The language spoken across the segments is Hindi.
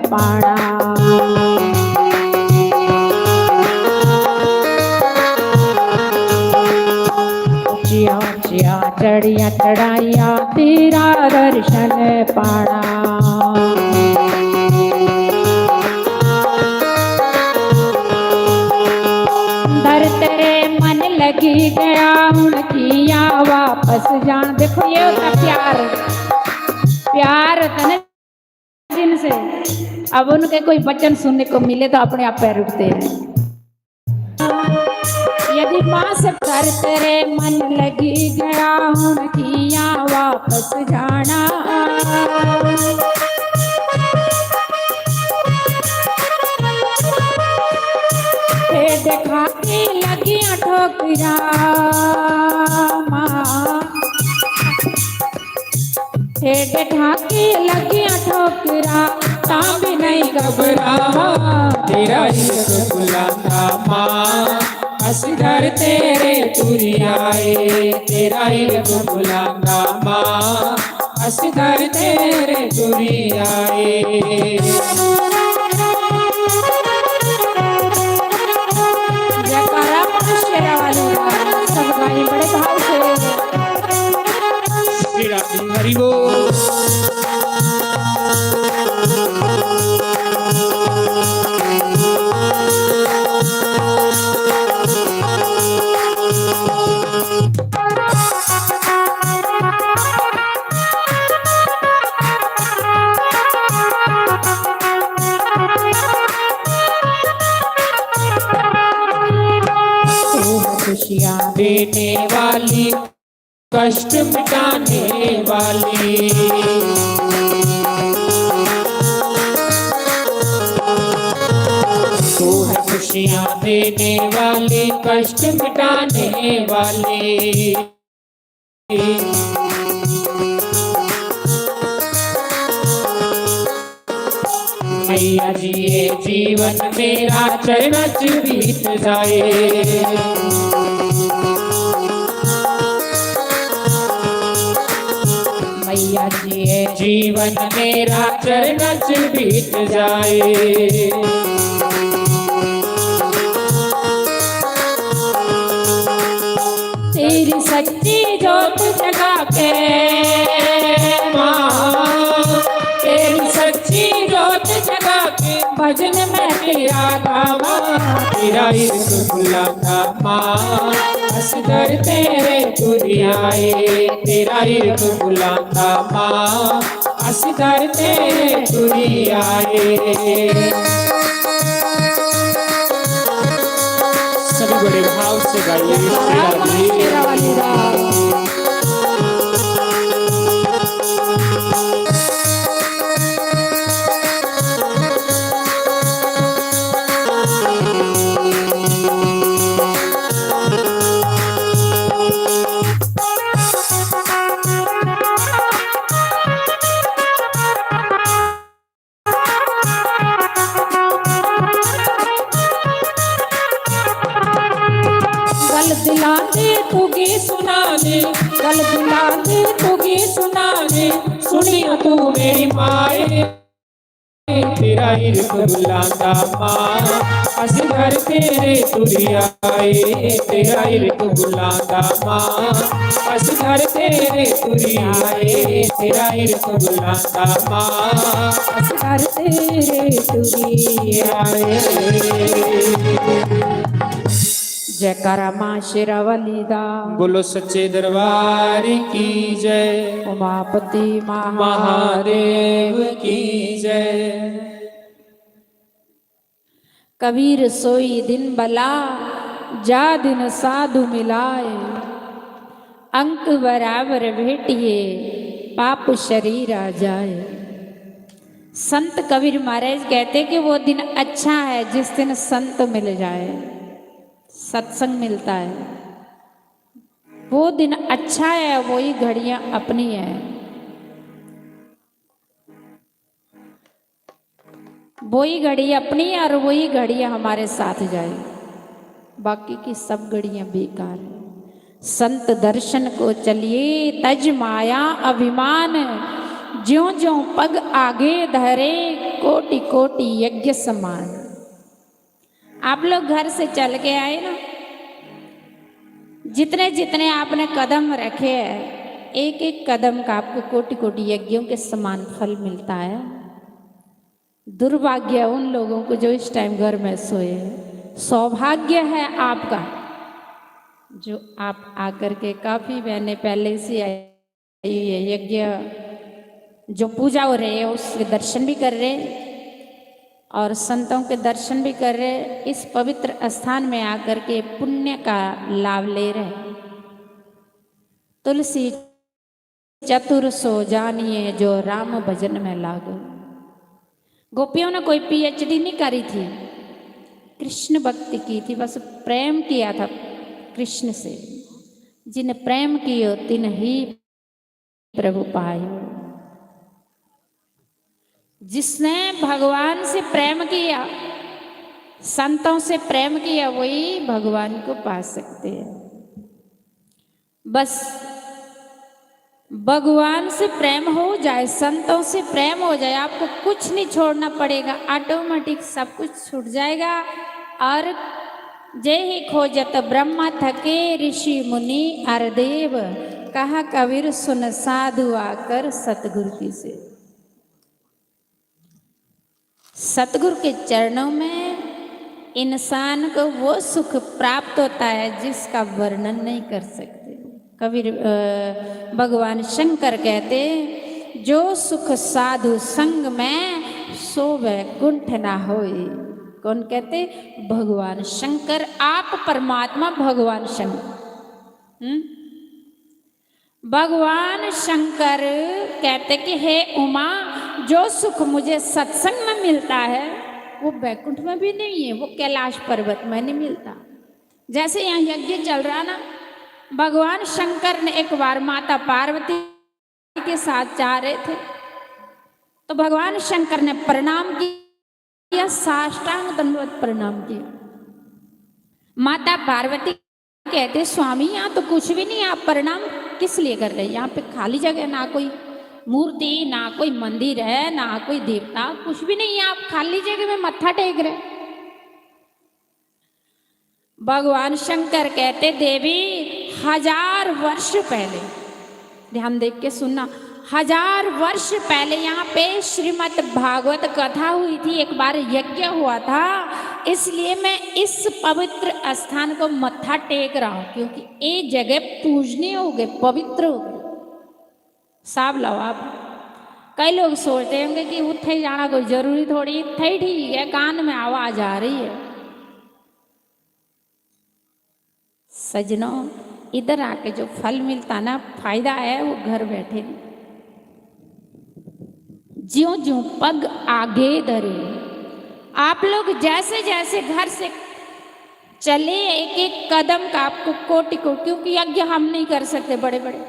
पाणा। ऊंचिया ऊंचिया चढ़िया चढ़ाइया तेरा दर्शन पाणा। धर तेरे मन लगी गया हुण किया वापस जान। देखो ये होता प्यार, प्यार होता ना जिनसे, अब उनके कोई वचन सुनने को मिले तो अपने आप पैर उठते हैं। यदि माँ से कर तेरे मन लगी गया हुण किया वापस जाना। देखा के लगिया ठोकरा देखा के लगिया ठोकरा तां भी नहीं घबरा। तेरा इश्क बुलाता माँ असगर तेरे तुरी आए। तेरा इश्क बुलाता माँ असगर तेरे तुरी आए। सब गाई बड़े भाव से हरि बोल। खुशियाँ देने वाली कष्ट मिटाने वाली। तू है खुशियाँ देने वाली कष्ट मिटाने वाली। मैया जी ये जीवन मेरा चरण बीत जाए। मैया जी ये जीवन मेरा चरण बीत जाए। तेरी सच्ची जोत जगा के माँ, तेरी सच्ची जोत जगा के भजन में तेरा गावा। तेरा इश्क बुलाता माँ असगर तेरे तुरी आए। तेरा इश्क बुलाता माँ असगर तेरे तुरी आए। सभी बड़े भाव से गाइए। तुगी सुनाने गल दिलाने तुगी सुनाने सुनियो तू मेरी माए। तेरा इश्क बुलाता माँ असगर तेरे तुरी आए। तेरा इश्क बुलाता माँ असगर तेरे तुरी आए। तेरा इश्क बुलाता माँ असगर तेरे तुरी आए। जयकारा माँ शेरावाली दा। बोलो सच्चे दरबार की जय। उमापति महादेव की जय। कबीर सोई दिन बला जा दिन साधु मिलाए। अंक बराबर भेटिए पाप शरीर आ जाए। संत कबीर महाराज कहते कि वो दिन अच्छा है जिस दिन संत मिल जाए, सत्संग मिलता है। वो दिन अच्छा है, वही घड़ियां अपनी है। वही घड़ी अपनी है और वही घड़ियां हमारे साथ जाए। बाकी की सब घड़ियां बेकार है। संत दर्शन को चलिए तज माया अभिमान। ज्यों ज्यों पग आगे धरे कोटि कोटि यज्ञ समान। आप लोग घर से चल के आए ना, जितने जितने आपने कदम रखे हैं, एक एक कदम का आपको कोटि कोटि यज्ञों के समान फल मिलता है। दुर्भाग्य उन लोगों को जो इस टाइम घर में सोए हैं। सौभाग्य है आपका जो आप आकर के, काफी बहनें पहले से आई है, यज्ञ जो पूजा हो रही है उसके दर्शन भी कर रहे और संतों के दर्शन भी कर रहे, इस पवित्र स्थान में आकर के पुण्य का लाभ ले रहे। तुलसी चतुर सो जानिए जो राम भजन में लागो। गोपियों ने कोई पीएचडी नहीं करी थी, कृष्ण भक्ति की थी, बस प्रेम किया था कृष्ण से। जिन प्रेम कियो तिन ही प्रभु पायो। जिसने भगवान से प्रेम किया, संतों से प्रेम किया, वही भगवान को पा सकते हैं। बस भगवान से प्रेम हो जाए, संतों से प्रेम हो जाए, आपको कुछ नहीं छोड़ना पड़ेगा, ऑटोमेटिक सब कुछ छूट जाएगा। और जय ही खोजत ब्रह्मा थके ऋषि मुनि अरदेव, कहा कबीर सुन साधु आकर सतगुरु की से। सतगुरु के चरणों में इंसान को वो सुख प्राप्त होता है जिसका वर्णन नहीं कर सकते। कबीर भगवान शंकर कहते, जो सुख साधु संग में सो वैकुंठ ना होए। कौन कहते? भगवान शंकर। आप परमात्मा भगवान शंकर। भगवान शंकर कहते कि हे उमा, जो सुख मुझे सत्संग में मिलता है वो वैकुंठ में भी नहीं है, वो कैलाश पर्वत में नहीं मिलता। जैसे यहाँ यज्ञ चल रहा ना, भगवान शंकर ने एक बार माता पार्वती के साथ जा रहे थे, तो भगवान शंकर ने प्रणाम किया, साष्टांग दंडवत प्रणाम किया। माता पार्वती कहते, स्वामी यहाँ तो कुछ भी नहीं, आप प्रणाम किस लिए कर रहे हैं? यहाँ पे खाली जगह, ना कोई मूर्ति, ना कोई मंदिर है, ना कोई देवता, कुछ भी नहीं है, आप खाली जगह में मत्था टेक रहे। भगवान शंकर कहते, देवी 1000 वर्ष पहले, ध्यान देख के सुनना, 1000 वर्ष पहले यहाँ पे श्रीमद् भागवत कथा हुई थी, एक बार यज्ञ हुआ था, इसलिए मैं इस पवित्र स्थान को मत्था टेक रहा हूं, क्योंकि ये जगह पूजनीय हो गए, पवित्र हो गए। साब लाओ आप। कई लोग सोचते होंगे कि उत्थे जाना कोई जरूरी थोड़ी, इत्थे ही ठीक है, कान में आवाज आ रही है। सजनों, इधर आके जो फल मिलता ना, फायदा है वो घर बैठे। ज्यों ज्यों पग आगे धरे, आप लोग जैसे जैसे घर से चले, एक एक कदम का आपको कोटि को, क्योंकि यज्ञ हम नहीं कर सकते बड़े बड़े।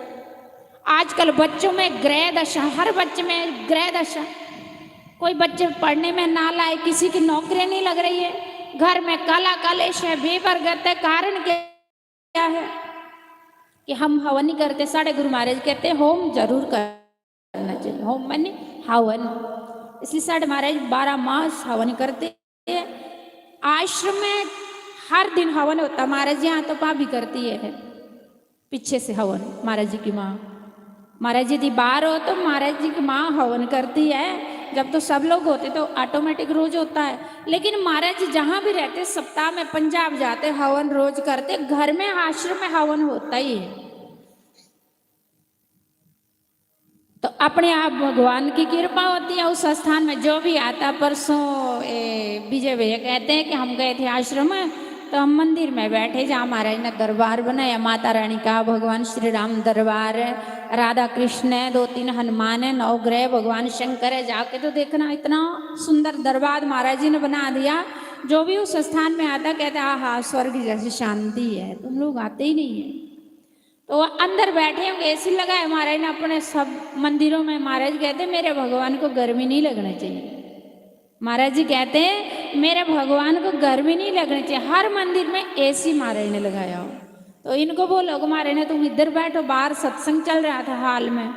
आजकल बच्चों में ग्रह दशा, हर बच्चे में ग्रह दशा, कोई बच्चे पढ़ने में ना लाए, किसी की नौकरी नहीं लग रही है, घर में काला कलेश है, बेबरगत है। कारण क्या है कि हम हवन नहीं करते। साढ़े गुरु महाराज कहते होम जरूर करना चाहिए, होम माने हवन, इसलिए साढ़े महाराज 12 मास हवन करते हैं। आश्रम में हर दिन हवन होता, महाराज जी यहाँ तो पा भी करती है पीछे से हवन। महाराज जी की माँ, महाराज जी बाहर हो तो महाराज जी की माँ हवन करती है, जब तो सब लोग होते तो ऑटोमेटिक रोज होता है। लेकिन महाराज जी जहाँ भी रहते, सप्ताह में पंजाब जाते, हवन रोज करते, घर में आश्रम में हवन होता ही है। तो अपने आप भगवान की कृपा होती है उस स्थान में। जो भी आता, परसों विजय भैया कहते हैं कि हम गए थे आश्रम में, तो हम मंदिर में बैठे, जहाँ महाराज ने दरबार बनाया, माता रानी का, भगवान श्री राम दरबार है, राधा कृष्ण है, 2-3 हनुमान है, 9 ग्रह, भगवान शंकर है। जाके तो देखना, इतना सुंदर दरबार महाराज जी ने बना दिया। जो भी उस स्थान में आता कहते हाँ स्वर्ग जैसी शांति है, तुम लोग आते ही नहीं है। तो वो अंदर बैठे होंगे, एसी लगाए महाराज ने अपने सब मंदिरों में। महाराज कहते मेरे भगवान को गर्मी नहीं लगना चाहिए। महाराज जी कहते हैं मेरे भगवान को गर्मी नहीं लगनी चाहिए। हर मंदिर में एसी महाराज ने लगाया हो। तो इनको बोलो महाराज ने तुम इधर बैठो, बाहर सत्संग चल रहा था हाल में,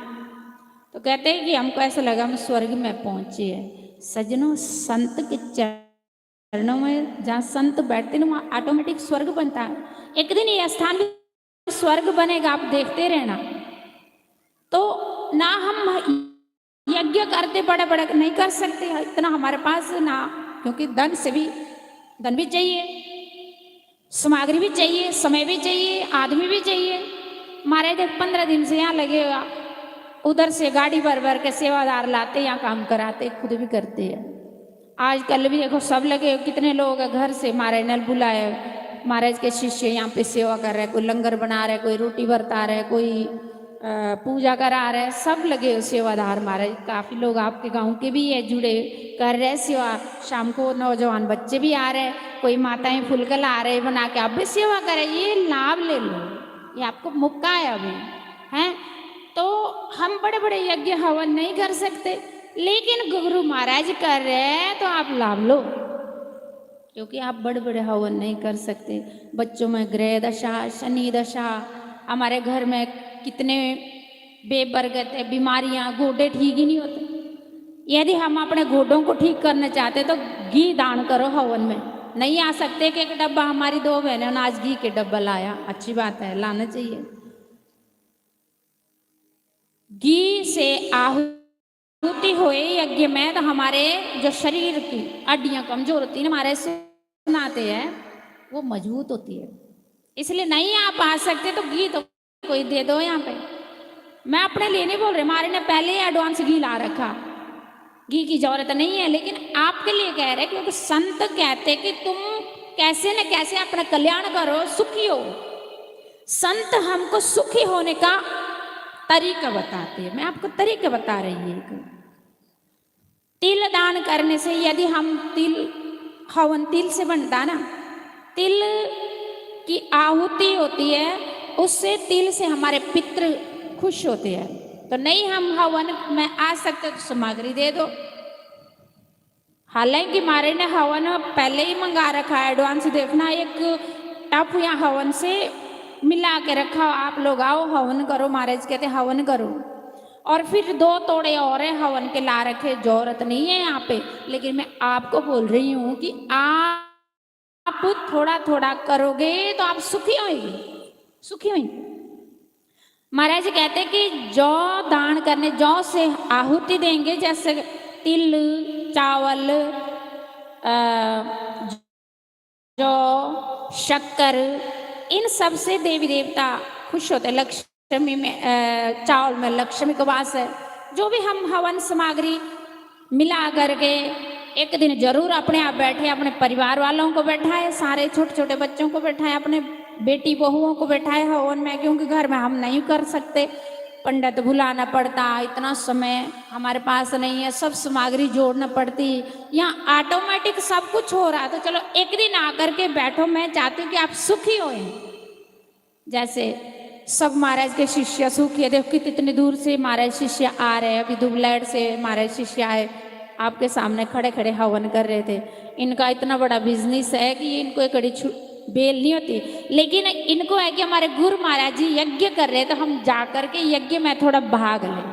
तो कहते हैं कि हमको ऐसा लगा हम स्वर्ग में पहुंचे हैं। सजनों, संत के चरणों में जहाँ संत बैठते हैं ना, वहाँ ऑटोमेटिक स्वर्ग बनता है। एक दिन ये स्थान भी स्वर्ग बनेगा, आप देखते रहना। तो ना हम यज्ञ करते बड़े बड़े नहीं कर सकते इतना हमारे पास ना, क्योंकि धन भी चाहिए, सामग्री भी चाहिए, समय भी चाहिए, आदमी भी चाहिए। हमारे देख 15 दिन से यहाँ लगे, उधर से गाड़ी भर भर के सेवादार लाते, यहाँ काम कराते, खुद भी करते हैं। आजकल भी देखो सब लगे, कितने लोग घर से महाराज ने बुलाए, महाराज के शिष्य यहाँ पे सेवा कर रहे, कोई लंगर बना रहे, कोई रोटी बरता रहे, कोई पूजा करा रहे, सब लगे सेवादार महाराज। काफ़ी लोग आपके गांव के भी है जुड़े, कर रहे सेवा। शाम को नौजवान बच्चे भी आ रहे, कोई माताएं फुलकल आ रहे बना के, आप भी सेवा करें, ये लाभ ले लो, ये आपको मौका है अभी हैं। तो हम बड़े बड़े यज्ञ हवन नहीं कर सकते, लेकिन गुरु महाराज कर रहे हैं तो आप लाभ लो, क्योंकि आप बड़े बड़े हवन नहीं कर सकते। बच्चों में ग्रह दशा, शनि दशा, हमारे घर में कितने बेबरकत है, बीमारियां, गोडे ठीक ही नहीं होते। यदि हम अपने गोडों को ठीक करना चाहते तो घी दान करो हवन में। नहीं आ सकते कि एक डब्बा, हमारी 2 बहनों ने आज घी के डब्बा लाया, अच्छी बात है, लाना चाहिए। घी से आहुति हुए यज्ञ में तो हमारे जो शरीर की हड्डियां कमजोर होती है, हमारे सुनाते हैं, वो मजबूत होती है। इसलिए नहीं आप आ सकते तो घी तो कोई दे दो यहाँ पे। मैं अपने लिए नहीं बोल रही, हमारे ने पहले ही एडवांस घी ला रखा, घी की जरूरत नहीं है, लेकिन आपके लिए कह रहे, क्योंकि संत कहते कि तुम कैसे न कैसे अपना कल्याण करो, सुखी हो। संत हमको सुखी होने का तरीका बताते हैं। मैं आपको तरीका बता रही हूँ। तिल दान करने से, यदि हम हवन तिल से बनता ना, तिल की आहुति होती है, उससे तिल से हमारे पितृ खुश होते हैं। तो नहीं हम हवन में आ सकते तो सामग्री दे दो। हालांकि हमारे ने हवन पहले ही मंगा रखा है, एडवांस देखना, एक टप या हवन से मिला के रखा, आप लोग आओ हवन करो, महाराज कहते हवन करो। और फिर 2 तोड़े और हवन के ला रखे, जरूरत नहीं है यहाँ पे। लेकिन मैं आपको बोल रही हूँ कि आप थोड़ा थोड़ा करोगे तो आप सुखी होंगे, सुखी होंगे। महाराज कहते कि जौ दान करने, जौ से आहुति देंगे, जैसे तिल, चावल, जौ, शक्कर, इन सब से देवी देवता खुश होते। लक्ष्मी में, चावल में लक्ष्मी का वास है। जो भी हम हवन सामग्री मिला करके एक दिन जरूर अपने आप बैठे, अपने परिवार वालों को बैठाए, सारे छोटे छोटे बच्चों को बैठाए, अपने बेटी बहुओं को बैठाए हवन में, क्योंकि घर में हम नहीं कर सकते, पंडित बुलाना पड़ता, इतना समय हमारे पास नहीं है, सब सामग्री जोड़ना पड़ती। यहाँ ऑटोमेटिक सब कुछ हो रहा है, तो चलो एक दिन आकर के बैठो। मैं चाहती हूँ कि आप सुखी हों, जैसे सब महाराज के शिष्य सुखी है। देखो कितनी दूर से महाराज शिष्य आ रहे हैं, अभी दुबलैड से महाराज शिष्य आए, आपके सामने खड़े खड़े हवन कर रहे थे। इनका इतना बड़ा बिजनेस है कि इनको एक कड़ी बेल नहीं होती, लेकिन इनको है कि हमारे गुरु महाराज जी यज्ञ कर रहे, तो हम जा कर के यज्ञ में थोड़ा भाग लें।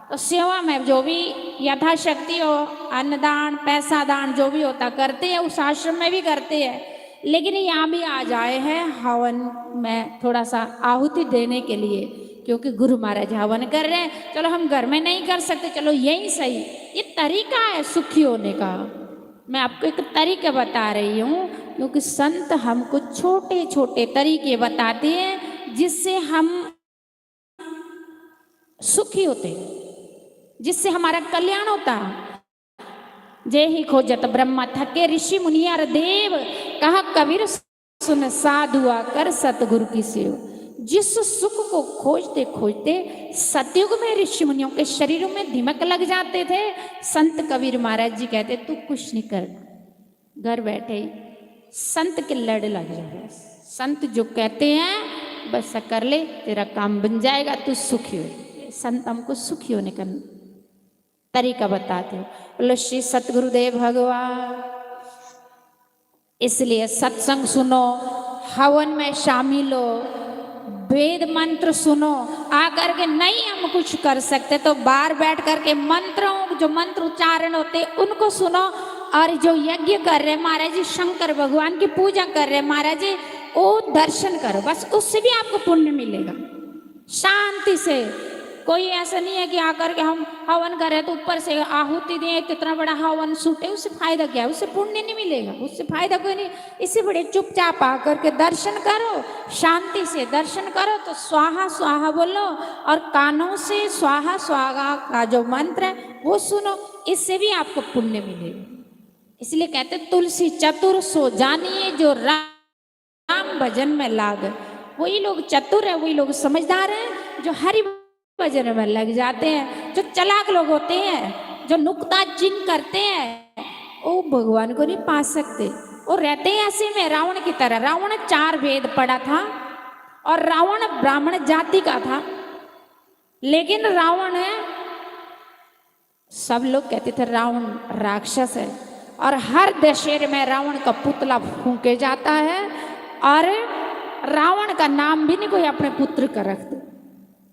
तो सेवा में जो भी यथाशक्ति हो, अन्नदान, पैसा दान जो भी होता करते हैं, उस आश्रम में भी करते हैं। लेकिन यहाँ भी आ जाए हैं हवन में थोड़ा सा आहुति देने के लिए, क्योंकि गुरु महाराज हवन कर रहे हैं। चलो हम घर में नहीं कर सकते, चलो यही सही, ये तरीका है सुखी होने का। मैं आपको एक तरीका बता रही हूँ, क्योंकि संत हमको छोटे छोटे तरीके बताते हैं जिससे हम सुखी होते हैं, जिससे हमारा कल्याण होता है। जय ही खोजत ब्रह्मा थके ऋषि मुनियार देव, कहा कबीर सुन साधुआ कर सतगुरु की सेव। जिस सुख को खोजते खोजते सतयुग में ऋषि मुनियों के शरीरों में दिमक लग जाते थे, संत कबीर महाराज जी कहते तू कुछ नहीं करना, घर बैठे ही संत के लड़ लग जाए। संत जो कहते हैं बस कर ले, तेरा काम बन जाएगा, तू सुखी हो। संत हमको सुखी होने का तरीका बताते हो। बोलो श्री सतगुरुदेव भगवान। इसलिए सत्संग सुनो, हवन में शामिल हो, वेद मंत्र सुनो, आकर के नहीं हम कुछ कर सकते तो बाहर बैठ करके मंत्रों जो मंत्र उच्चारण होते उनको सुनो, और जो यज्ञ कर रहे महाराज जी, शंकर भगवान की पूजा कर रहे महाराज जी, वो दर्शन करो, बस उससे भी आपको पुण्य मिलेगा शांति से। कोई ऐसा नहीं है कि आकर के हम हवन करें तो ऊपर से आहुति दें, कितना बड़ा हवन सूटे, उससे फायदा क्या है? उससे पुण्य नहीं मिलेगा, उससे फायदा कोई नहीं। इससे बड़े चुपचाप आकर के दर्शन करो, शांति से दर्शन करो, तो स्वाहा स्वाहा बोलो, और कानों से स्वाहा स्वाहा का जो मंत्र है वो सुनो, इससे भी आपको पुण्य मिलेगा। इसलिए कहते तुलसी चतुर सो जानिए, जो राम भजन में लाग। वही लोग चतुर है, वही लोग समझदार हैं जो हरि भजन में लग जाते हैं। जो चालाक लोग होते हैं, जो नुक्ताचीन करते हैं, वो भगवान को नहीं पा सकते। वो रहते हैं ऐसे में रावण की तरह। रावण 4 वेद पढ़ा था और रावण ब्राह्मण जाति का था, लेकिन रावण है, सब लोग कहते थे रावण राक्षस है, और हर दशहरे में रावण का पुतला फूंके जाता है, और रावण का नाम भी नहीं कोई अपने पुत्र का रखते।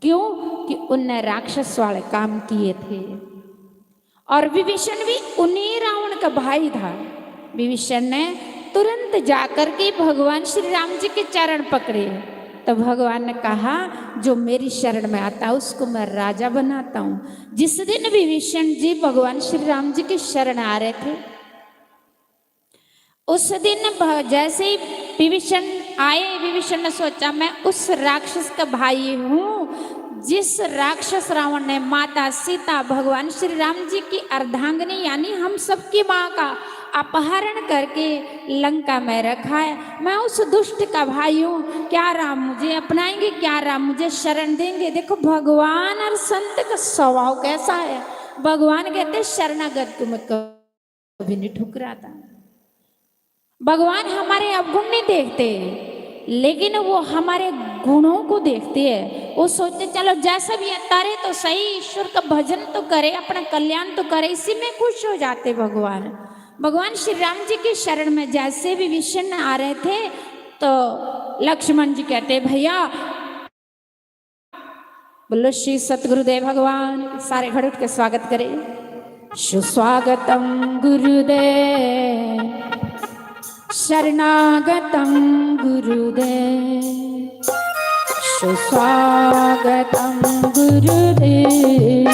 क्यों? कि उनने राक्षस वाले काम किए थे। और विभीषण भी उन्हीं रावण का भाई था। विभीषण ने तुरंत जाकर के भगवान श्री राम जी के चरण पकड़े, तो भगवान ने कहा जो मेरी शरण में आता उसको मैं राजा बनाता हूँ। जिस दिन विभीषण जी भगवान श्री राम जी के शरण आ रहे थे, उस दिन जैसे ही विभीषण आए, विभीषण ने सोचा मैं उस राक्षस का भाई हूँ जिस राक्षस रावण ने माता सीता भगवान श्री राम जी की अर्धांगिनी यानी हम सबकी माँ का अपहरण करके लंका में रखा है। मैं उस दुष्ट का भाई हूँ। क्या राम मुझे अपनाएंगे? क्या राम मुझे शरण देंगे? देखो भगवान और संत का स्वभाव कैसा है। भगवान कहते शरणागत को मैं कभी नहीं ठुकराता। भगवान हमारे अवगुण नहीं देखते, लेकिन वो हमारे गुणों को देखते हैं। वो सोचते चलो जैसा भी है तारे तो सही, ईश्वर का भजन तो करे, अपना कल्याण तो करे, इसी में खुश हो जाते भगवान। भगवान श्री राम जी की शरण में जैसे भी विष्णु आ रहे थे, तो लक्ष्मण जी कहते भैया बोलो श्री सतगुरुदेव भगवान। सारे खड़े उठ के स्वागत करें। सुस्वागतम गुरुदेव, शरणागतं गुरुदेव, सुस्वागतं गुरुदेव,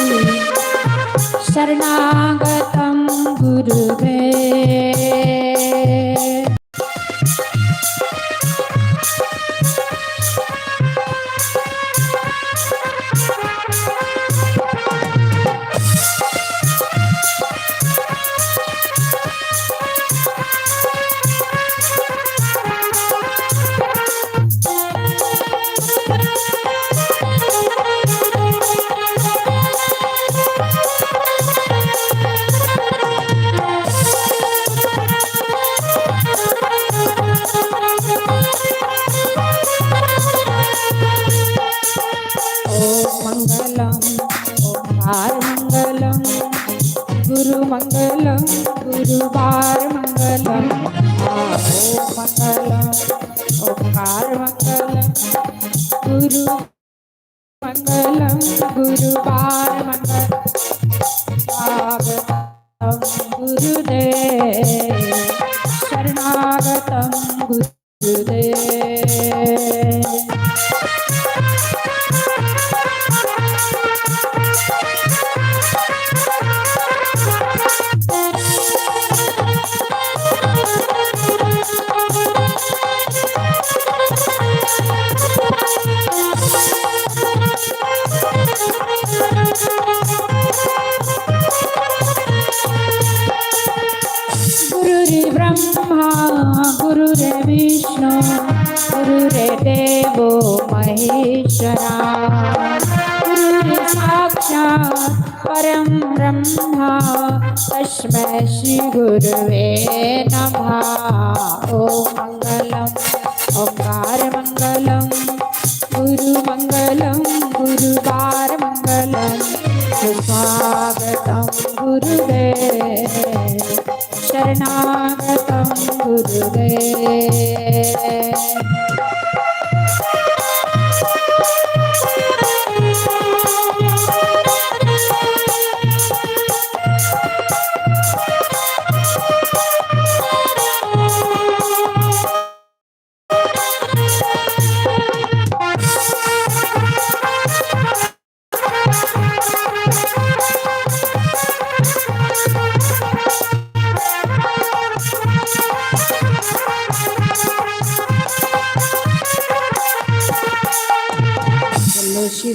शरणागतं गुरुदेव। मंगलम गुरुवार मंगलम, ओम मंगलम ओंकार मंगलम, गुरु मंगलम गुरुवार मंगलम, स्वागतम गुरुदेव, शरणागतम गुरुदेव। ब्रह्मा गुरुरे विष्णु गुरुरे देवो महेश्वरा, गुरुरे साक्षात् परम ब्रह्मा तस्मै श्री गुरुवे नमः। ओम मंगलम ओंकार मंगलम, गुरु मंगलम गुरुवार मंगलम, स्वागतम गुरुदेव, शरणागतम गुरुदेव।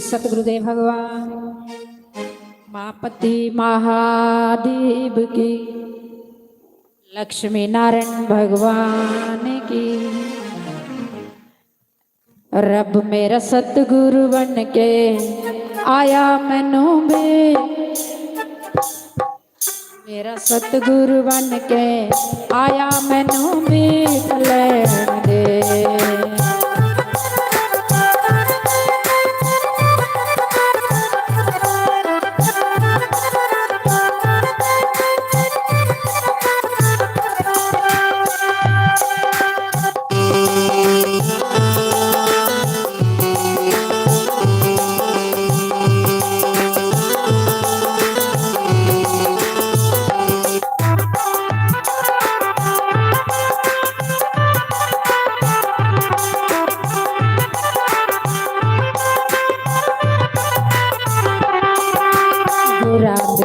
सतगुरुदेव भगवान मापति महादेव की, लक्ष्मी नारायण भगवान की। रब मेरा सतगुरु बन के आया मैनू भी, मेरा सतगुरु बन के आया मैनू भी लैण दे।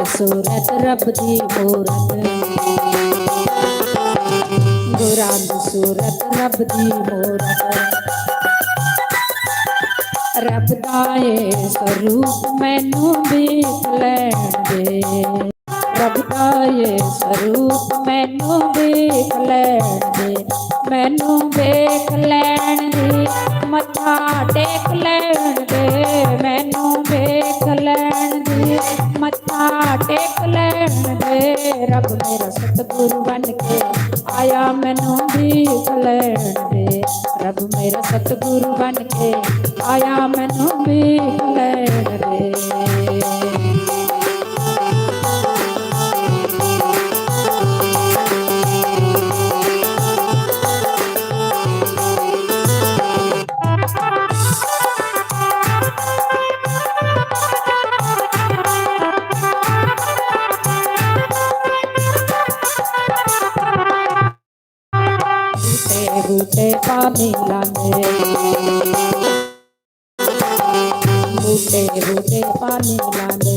सूरत रब दी मूरत, गुरां दी सूरत रब दी मूरत। रब दा ए स्वरूप मैनू वेख लैण दे, रब दा ए स्वरूप मैनू वेख लैण दे, मैनू वेख लैण दे, मत्था टेक लैण दे, मैनू वेख लैण दे, मत्था टेक लैण दे। रब मेरा सतगुरु बन के आया मैनू वेख लैण दे, रब मेरा सतगुरु बन के आया मैनू वेख लैण दे। बूटे पानी लांदे, बूटे बूटे पानी लांदे,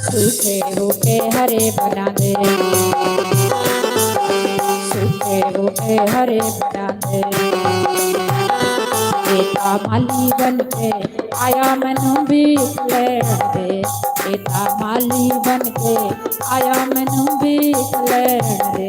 सूखे बूटे हरे बनांदे, सूखे बूटे हरे बनांदे। एता माली बन के आया मैनू वेख लैण दे, एता माली बन के आया मैनू वेख लैण दे।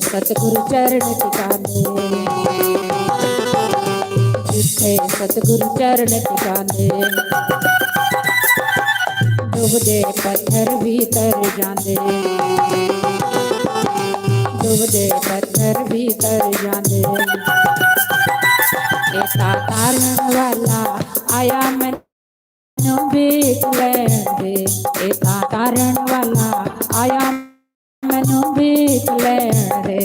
सतगुरु चरण टिकाने, जिथे सतगुरु चरण टिकाने, डुबदे पत्थर भीतर जांदे, डुबदे पत्थर भीतर जांदे। एता तारण वाला आया मैनू वेख लैण दे, एता तारण वाला आया मैनू वेख लैण दे।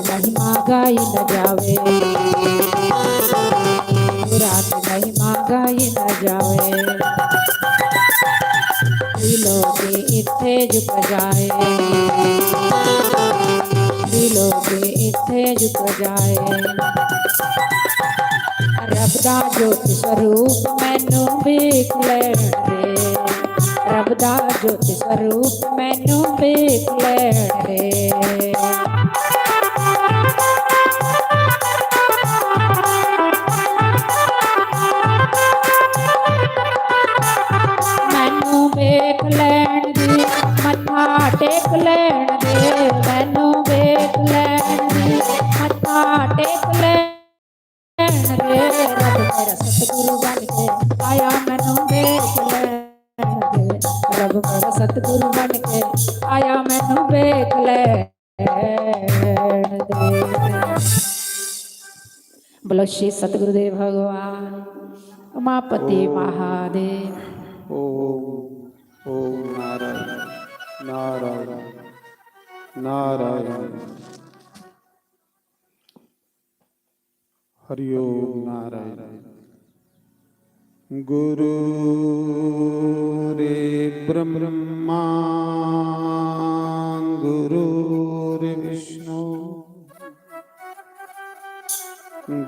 महिमा गाई न जावे, रात महिमा गाई न जावे। दिलों के इत्थे झुक जाए, दिलों के इत्थे झुक जाए। रब दा जोत स्वरूप मैनू वेख लैण दे, रब दा जोत स्वरूप मैनू वेख लैण दे। वेख लैण दे, मत्था टेक लैण दे, मैनू वेख लैण दे, मत्था टेक लैण ਵੇ ਰੱਬ ਮੇਰਾ ਸਤਿਗੁਰੂ ਬਣ ਕੇ ਆਇਆ ਮੈਨੂੰ ਵੇਖ ਲੈਣ ਦੇ ਰੱਬ ਮੇਰਾ ਸਤਿਗੁਰੂ ਬਣ ਕੇ ਆਇਆ ਮੈਨੂੰ ਵੇਖ ਲੈਣ ਦੇ। बोलो श्री सतगुरुदेव भगवान उमापति महादेव। ओम ओम नारायण नारायण नारायण हरि ओम नारायण। गुरु रे ब्रह्मा गुरु रे विष्णु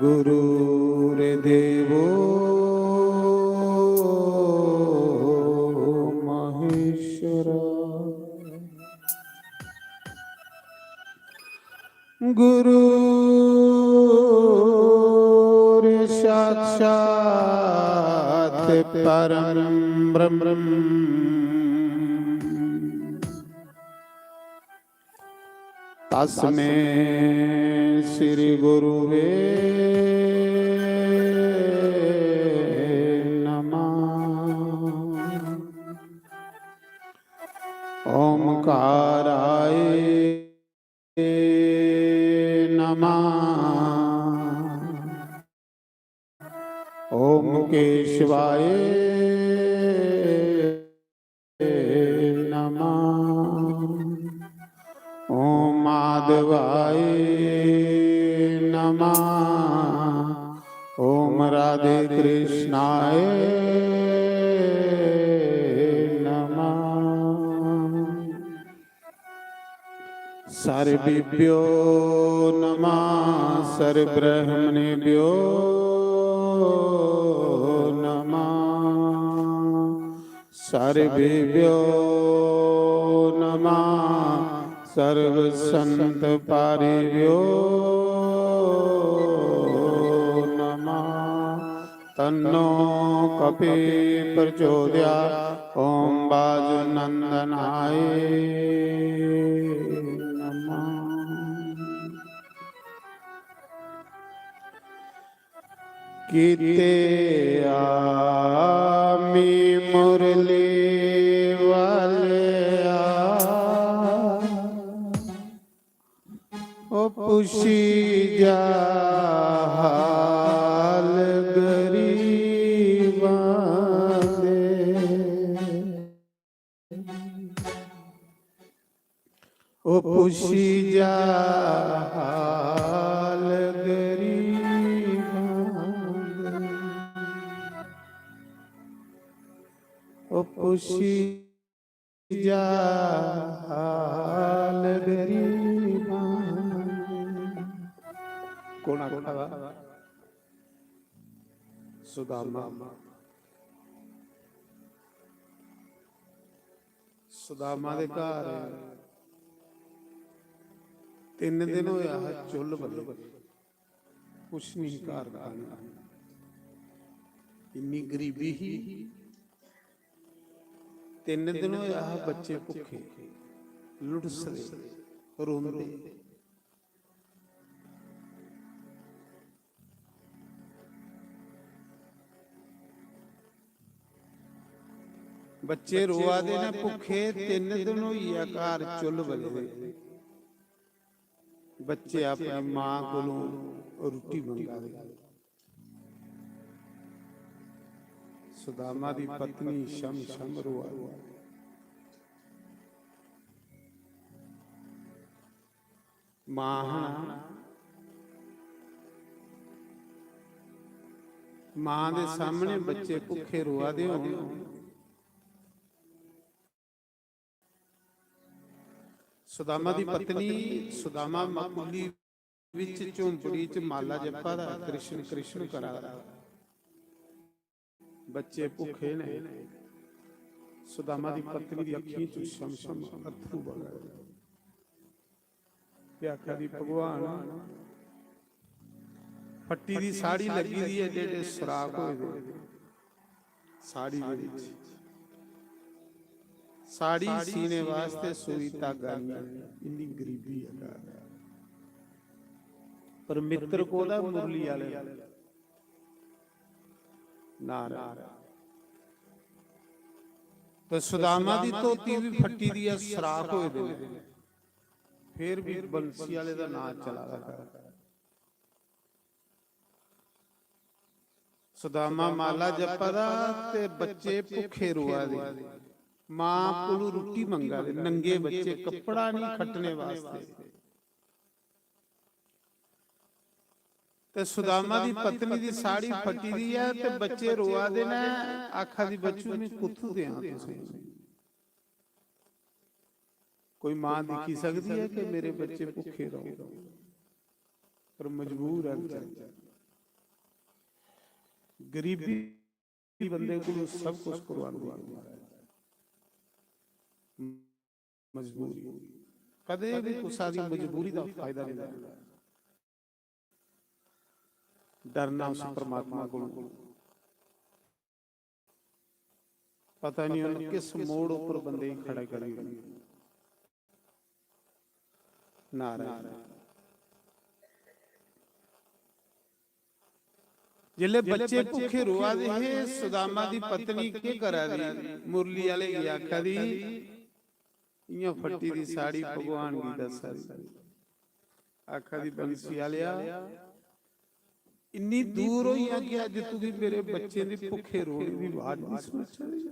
गुरुर्देवो महेश्वरा गुरुर् साक्षात् परं ब्रह्म तस्मै श्री गुरुवे नमः। ओंकाराय नमः। ओम केशवाय नमः। ओम माधवाय नमः। ओम राधे कृष्णाय नमः। सर्वेभ्यो नमः सर्वब्रह्मणेभ्यो नमः। सर्वेभ्यो नमः सर्वसंत पारेभ्यो नमः। तन्नो कपि प्रचोदयात्। ओम वाजुनंदनाय नमः। कीते आमी मुरली वाले ओ पुशी जाल गरीबा दे। ओ पुशी जाल गरीबा दे। ओ पुशी जाल गरीबा कौन आखा सुदामा सुदामा दे घर 3 दिन होया है चुल बल्ले कुछ नहीं घर खाना इन्नी गरीबी ही 3 दिन होया है बच्चे भुखे लुटसदे रोंदे बच्चे रोआ दे ने भुखे 3 दिन होई आ घर चुल बल्ले बच्चे अपनी मां कोलों रोटी मंगा दे। सुदामा दी पत्नी शम शम रोआ मां दे सामने बच्चे भुखे रोआ दे होण सुदामा दी पत्नी सुदामा मकुली विच झोंपड़ी च माला जपा दा कृष्ण कृष्ण करा बच्चे भुखे ने सुदामा दी पत्नी दी अखीं चों शम शम अथरू बगड़े ते आखा दी भगवान फट्टी दी साड़ी लगी दी है जेडे सुराख होए दे साड़ी दे विच साड़ी सीने वास्ते सुई धागा इन्नी गरीबी है पर मित्र को दा मुरली वाले ਨਾਰਾਇਣ। ਤੇ ਸੁਦਾਮਾ ਦੀ ਧੋਤੀ ਵੀ ਫੱਟੀ ਦੀ ਆ, ਸਰਾਖ ਹੋਏ ਦੇ ਨੇ, ਫਿਰ ਵੀ ਬੰਸੀ ਵਾਲੇ ਦਾ ਨਾਂ ਚਲਾ ਰਿਹਾ। ਸੁਦਾਮਾ ਮਾਲਾ ਜਪਦਾ ਤੇ ਬੱਚੇ ਭੁੱਖੇ ਰੋਆ ਦੇ, ਮਾਂ ਕੋਲੋਂ ਰੋਟੀ ਮੰਗਾ ਦੇ, ਨੰਗੇ ਬੱਚੇ, ਕੱਪੜਾ ਨਹੀਂ ਖੱਟਣੇ ਵਾਸਤੇ। ਤੇ ਸੁਦਾਮਾ ਦੀ ਪਤਨੀ ਦੀ ਸਾੜੀ ਫਟੀ ਦੀ ਹੈ ਤੇ ਬੱਚੇ ਰੋਆ ਦੇ ਨੇ, ਆਖਾ ਦੀ ਬੱਚੂ ਮੈਂ ਕੁੱਥੋਂ ਦਿਆਂ ਤੁਸੀਂ। ਕੋਈ ਮਾਂ ਦੇਖੀ ਸਕਦੀ ਹੈ ਕਿ ਮੇਰੇ ਬੱਚੇ ਭੁੱਖੇ ਰਹੋ, ਪਰ ਮਜਬੂਰ ਹੈ ਵਿਚਾਰੀ। ਗਰੀਬੀ ਬੰਦੇ ਕੋਲ ਸਭ ਕੁਝ ਕਰਵਾਉਂਦੀ ਹੈ, ਮਜਬੂਰੀ। ਕਦੇ ਵੀ ਕਿਸੇ ਦੀ ਮਜਬੂਰੀ ਦਾ ਫਾਇਦਾ ਨਹੀਂ ਲੈਣਾ, ਡਰਨਾ ਉਸ ਪਰਮਾਤਮਾ ਕੋਲ। ਪਤਾ ਨਹੀਂ ਉਹਨੇ ਕਿਸ ਮੋੜ ਉੱਪਰ ਬੰਦੇ ਖੜਾ ਕਰੀ ਨਾਰਾਇਣ। ਜਿਲੇ ਬੱਚੇ ਭੁੱਖੇ ਰੋਆ ਦੇ ਹੈ, ਸੁਦਾਮਾ ਦੀ ਪਤਨੀ ਕੀ ਕਰਾ ਦੀ, ਮੁਰਲੀ ਵਾਲੇ ਕੀ ਆਖਾ ਦੀ, ਇਆਂ ਫੱਟੀ ਦੀ ਸਾੜੀ ਭਗਵਾਨ ਦੀ ਦੱਸਾ ਦੀ। ਆਖਾ ਦੀ ਬੰਸੀ ਵਾਲਿਆ ਇੰਨੀ ਦੂਰ ਹੋਈ ਆ ਕਿ ਅੱਜ ਤੁਸੀਂ ਮੇਰੇ ਬੱਚੇ ਦੀ ਭੁੱਖੇ ਰੋਣ ਦੀ ਆਵਾਜ਼ ਨਹੀਂ ਸੁਣ ਸਕਦੀ।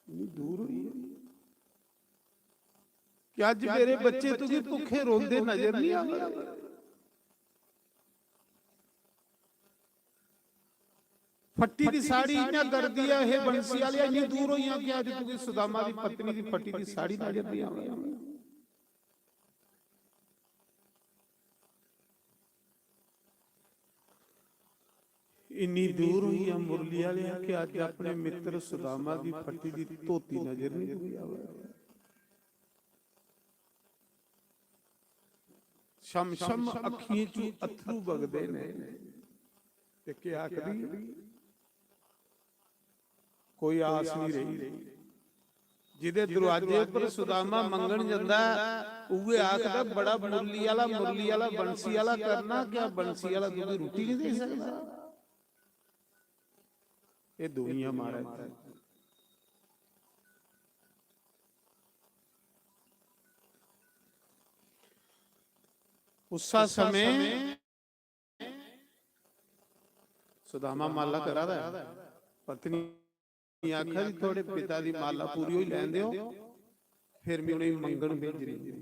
ਇੰਨੀ ਦੂਰ ਹੋਈ ਹੈ ਕਿ ਅੱਜ ਮੇਰੇ ਬੱਚੇ ਤੁਸੀਂ ਭੁੱਖੇ ਰੋਂਦੇ ਨਜ਼ਰ ਨਹੀਂ ਆਉਂਦੇ। ਫੱਟੀ ਦੀ ਸਾੜੀ ਇੰਨਾ ਕਰਦੀ ਹੈ ਇਹ ਬੰਸੀ ਵਾਲੀ, ਇੰਨੀ ਦੂਰ ਹੋਈਆਂ ਕਿ ਅੱਜ ਤੁਸੀਂ ਸੁਦਾਮਾ ਦੀ ਪਤਨੀ ਦੀ ਫੱਟੀ ਦੀ ਸਾੜੀ ਨਜ਼ਰ ਨਹੀਂ ਆਉਂਦੀ। ਇੰਨੀ ਦੂਰ ਹੋਈ ਆ ਮੁਰਲੀ ਵਾਲਿਆਂ ਕਿ ਅੱਜ ਆਪਣੇ ਮਿੱਤਰ ਸੁਦਾਮਾ ਦੀ ਫੱਟੀ ਦੀ ਧੋਤੀ ਨਜ਼ਰ ਨਹੀਂ ਆਉਂਦੀ। ਸ਼ਮ ਸ਼ਮ ਅੱਖੀਆਂ ਚੋਂ ਅਥਰੂ ਵਗਦੇ ਨੇ ਤੇ ਕੀ ਆਖਦੀ, ਕੋਈ ਆਸ ਨਹੀਂ ਰਹੀ। ਜਿਹਦੇ ਦਰਵਾਜ਼ੇ ਉੱਪਰ ਸੁਦਾਮਾ ਮੰਗਣ ਜਾਂਦਾ ਉਹ ਆਖਦਾ ਬੜਾ ਮੁਰਲੀ ਵਾਲਾ ਬੰਸੀ ਵਾਲਾ ਕਰਨਾ, ਕਿਆ ਬੰਸੀ ਵਾਲਾ ਤੁਸੀਂ ਰੋਟੀ ਨਹੀਂ ਦੇ ਸਕਦਾ। ਇਹ ਦੁਨੀਆ ਮਾਰਾ ਹੈ। ਉਸਾ ਸਮੇਂ ਸੁਦਾਮਾ ਮਾਲਾ ਕਰਾ ਦਾ, ਪਤਨੀ ਆਖਿਆ ਜੀ ਤੁਹਾਡੇ ਪਿਤਾ ਦੀ ਮਾਲਾ ਪੂਰੀ ਹੋਈ ਲੈਣ ਦਿਓ, ਫਿਰ ਮੈਂ ਉਹਨੇ ਮੰਗਣ ਭੇਜਣੀ।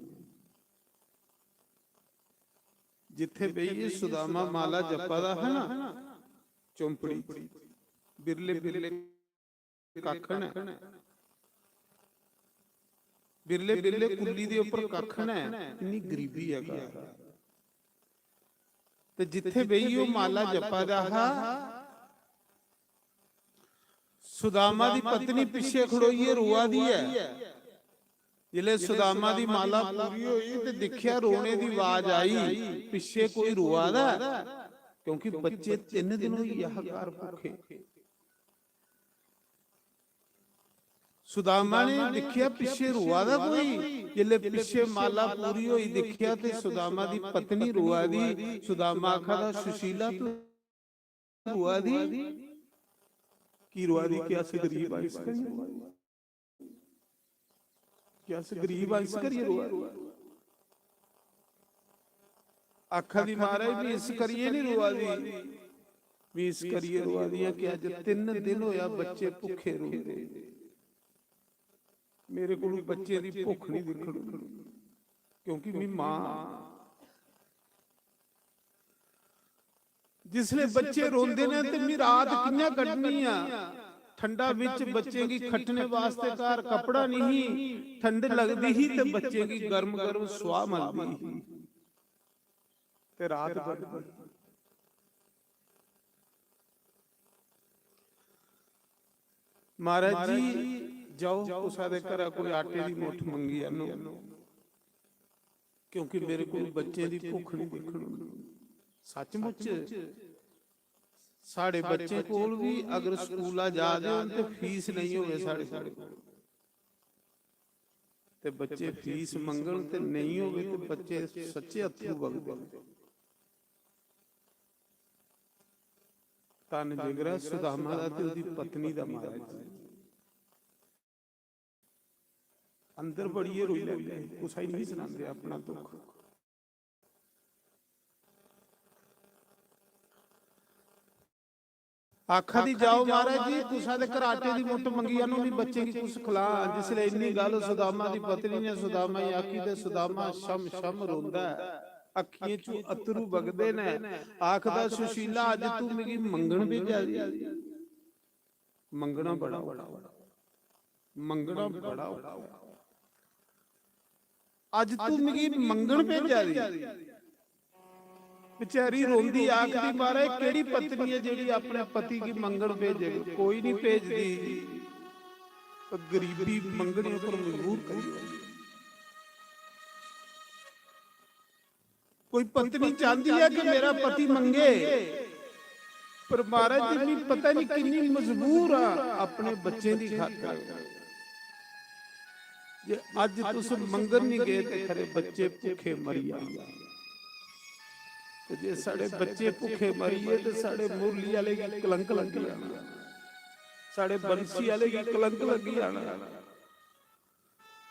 ਜਿੱਥੇ ਬਈ ਸੁਦਾਮਾ ਮਾਲਾ ਜਪਾ ਦਾ ਹੈ ਨਾ, ਚੌਂਪੜੀ ਬਿਰਲੇ ਬਿਰਲੇ ਕੱਖਣ ਹੈ, ਬਿਰਲੇ ਬਿਰਲੇ ਕੁੱਲੀ ਦੇ ਉੱਪਰ ਕੱਖਣ ਹੈ, ਇੰਨੀ ਗਰੀਬੀ ਹੈਗਾ। ਤੇ ਜਿੱਥੇ ਬਈ ਉਹ ਮਾਲਾ ਜਪਾ ਦਾ ਸੁਦਾਮਾ ਦੀ ਪਤਨੀ ਪਿੱਛੇ ਖੜੋਈ ਰੋਆ ਦੀ ਹੈ। ਜਿਲੇ ਸੁਦਾਮਾ ਦੀ ਮਾਲਾ ਪੂਰੀ ਹੋਈ ਤੇ ਦੇਖਿਆ ਰੋਣੇ ਦੀ ਆਵਾਜ਼ ਆਈ, ਪਿੱਛੇ ਕੋਈ ਰੋਆ ਦਾ, ਕਿਉਂਕਿ ਬੱਚੇ 3 ਦਿਨ ਹੋਈ ਹਾਹਾਕਾਰ ਭੁੱਖੇ। ਸੁਦਾਮਾ ਨੇ ਦੇਖਿਆ ਪਿੱਛੇ ਰੋਆ ਦਾ ਕੋਈ, ਜਿਲੇ ਪਿੱਛੇ ਮਾਲਾ ਪੂਰੀ ਹੋਈ ਦੇਖਿਆ ਤੇ ਸੁਦਾਮਾ ਦੀ ਪਤਨੀ ਰੋਆ ਦੀ। ਸੁਦਾਮਾ ਆਖਾ ਦਾ ਸੁਸ਼ੀਲਾ ਤੂੰ ਰੋਆ ਦੀ ਕੀ, ਰੋਆ ਦੀ ਕਿਆ ਸੇ ਗਰੀਬ ਆਇਸ ਕਰੀਏ, ਕਿਆ ਸੇ ਗਰੀਬ ਆਇਸ ਕਰੀਏ ਰੋਆ। ਆਖਾ ਦੀ ਮਹਾਰਾਜ ਵੀ ਇਸ ਕਰੀਏ ਨਹੀਂ ਰੋਆ ਦੀ, ਵੀ ਇਸ ਕਰੀਏ ਰੋਆ ਦੀਆਂ ਕਿ ਅੱਜ 3 ਦਿਨ ਹੋਇਆ ਬੱਚੇ ਭੁੱਖੇ ਰੋਂਦੇ, ਮੇਰੇ ਕੋਲ ਬੱਚੇ ਦੀ ਭੁੱਖ ਨਹੀਂ ਦਿਖਣ, ਕਿਉਂਕਿ ਮੇਰੀ ਮਾਂ ਜਿਸਲੇ ਬੱਚੇ ਰੋਂਦੇ ਨੇ ਤੇ ਮੇਰੀ ਰਾਤ ਕਿੰਨਾ ਕੱਢਣੀ ਆ। ਠੰਡਾ ਵਿੱਚ ਬੱਚੇ ਕੀ ਖੱਟਣੇ ਵਾਸਤੇ ਘਰ ਕੱਪੜਾ ਨਹੀਂ, ਠੰਡ ਲੱਗਦੀ ਹੀ ਤੇ ਬੱਚੇ ਕੀ ਗਰਮ ਗਰਮ ਸੁਆਹ ਮਲਦੀ ਤੇ ਰਾਤ ਕੱਢਦੀ। ਮਹਾਰਾਜ ਜੀ ਜਾਓ ਸਾਡੇ ਘਰ ਕੋਈ ਆਟੇ ਦੀ ਮੁੱਠ ਮੰਗੀ ਇਹਨੂੰ, ਕਿਉਂਕਿ ਮੇਰੇ ਕੋਲ ਬੱਚੇ ਦੀ ਭੁੱਖ ਨਹੀਂ ਦੇਖਣ। ਸੱਚਮੁੱਚ ਸਾਡੇ ਬੱਚੇ ਕੋਲ ਵੀ ਅਗਰ ਸਕੂਲਾਂ ਜਾ ਦੇਣ ਤੇ ਫੀਸ ਨਹੀਂ ਹੋਵੇ ਸਾਡੇ ਕੋਲ, ਤੇ ਬੱਚੇ ਫੀਸ ਮੰਗਣ ਤੇ ਨਹੀਂ ਹੋਵੇ ਤੇ ਬੱਚੇ ਸੱਚੇ ਅਥਰੂ ਵਗਦੇ। ਧੰਨ ਜਿਗਰਾ ਸੁਦਾਮਾ ਦਾ ਤੇ ਉਹਦੀ ਪਤਨੀ ਦਾ ਮਹਾਰਾਜ ਅੰਦਰ ਬੜੀਏ ਰੋਈ ਲੱਗਦੇ, ਕੁਛ ਹੀ ਨਹੀਂ ਸੁਣਾਉਂਦੇ ਆਪਣਾ ਦੁੱਖ। ਆਖਾ ਦੀ ਜਾਓ ਮਹਾਰਾਜ ਜੀ, ਕੁਸਾ ਦੇ ਘਰਾਟੇ ਦੀ ਮੁੱਠ ਮੰਗੀ ਨੂੰ ਨਹੀਂ ਬੱਚੇ ਕੀ ਕੁਛ ਖਿਲਾ। ਜਿਸ ਲਈ ਇੰਨੀ ਗੱਲ ਸੁਦਾਮਾ ਦੀ ਪਤਨੀ ਨੇ ਸੁਦਾਮਾ ਹੀ ਆਖੀ ਤੇ ਸੁਦਾਮਾ ਸ਼ਮ ਸ਼ਮ ਰੋਂਦਾ, ਅੱਖੀਆਂ ਚੋਂ ਅਤਰੂ ਵਗਦੇ ਨੇ। ਆਖਦਾ ਸੁਸ਼ੀਲਾ ਅੱਜ ਤੂੰ ਮੇਰੀ ਮੰਗਣ ਭੇਜਿਆ ਦੀ। ਮੰਗਣਾ ਬੜਾ ਮੰਗਣਾ ਬੜਾ ਅੱਜ ਤੂੰ ਮੇਰੀ ਮੰਗਣ ਭੇਜਿਆ ਦੀ। ਵਿਚਾਰੀ ਰੋਂਦੀ ਆਖਦੀ ਮਹਾਰਾਜ ਕਿਹੜੀ ਪਤਨੀ ਹੈ ਜਿਹੜੀ ਆਪਣੇ ਪਤੀ ਕੀ ਮੰਗਣ ਭੇਜੇ? ਕੋਈ ਨਹੀਂ ਭੇਜਦੀ, ਗਰੀਬੀ ਮੰਗਣੇ ਉੱਪਰ ਮਜਬੂਰ ਕਰੀ। ਕੋਈ ਪਤਨੀ ਚਾਹੁੰਦੀ ਹੈ ਕਿ ਮੇਰਾ ਪਤੀ ਮੰਗੇ, ਪਰ ਮਹਾਰਾਜ ਜੀ ਪਤਾ ਨਹੀਂ ਕਿੰਨੀ ਮਜਬੂਰ ਆ ਆਪਣੇ ਬੱਚੇ ਦੀ ਖਾਤਰ। ਜੇ ਅੱਜ ਤੁਸੀਂ ਮੰਗਣ ਨਹੀਂ ਗਏ ਤੇ ਖਰੇ ਬੱਚੇ ਭੁੱਖੇ ਮਰੀ ਜਾਂਦੇ। ਤੇ ਜੇ ਸਾਡੇ ਬੱਚੇ ਭੁੱਖੇ ਮਰੀਏ ਤੇ ਸਾਡੇ ਮੁਰਲੀ ਵਾਲੇ ਕੀ ਕਲੰਕ ਲੱਗੀ ਜਾਣਾ, ਸਾਡੇ ਬੰਸੀ ਵਾਲੇ ਕੀ ਕਲੰਕ ਲੱਗੀ ਜਾਣਾ।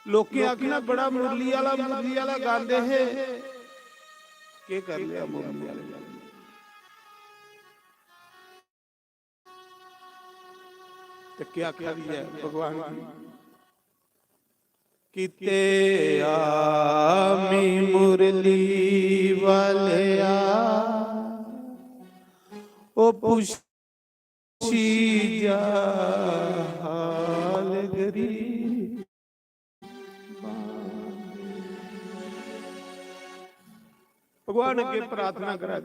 ਲੋਕੀ ਆਖਣਾ ਬੜਾ ਮੁਰਲੀ ਵਾਲਾ ਗਾਉਂਦੇ ਹੈ, ਕੀ ਕਰ ਲਿਆ ਮੁਰਲੀ ਵਾਲੇ? ਤੇ ਕੀ ਆਖਿਆ ਵੀ ਹੈ ਭਗਵਾਨ ਜੀ, ਕਿਤੇ ਆਮੀ ਮੁਰਲੀ ਵਾਲਿਆ ਉਹ ਪੁੱਛੀ ਜਾ ਹਾਲ ਗਰੀਬ। ਭਗਵਾਨ ਅੱਗੇ ਪ੍ਰਾਰਥਨਾ ਕਰਾ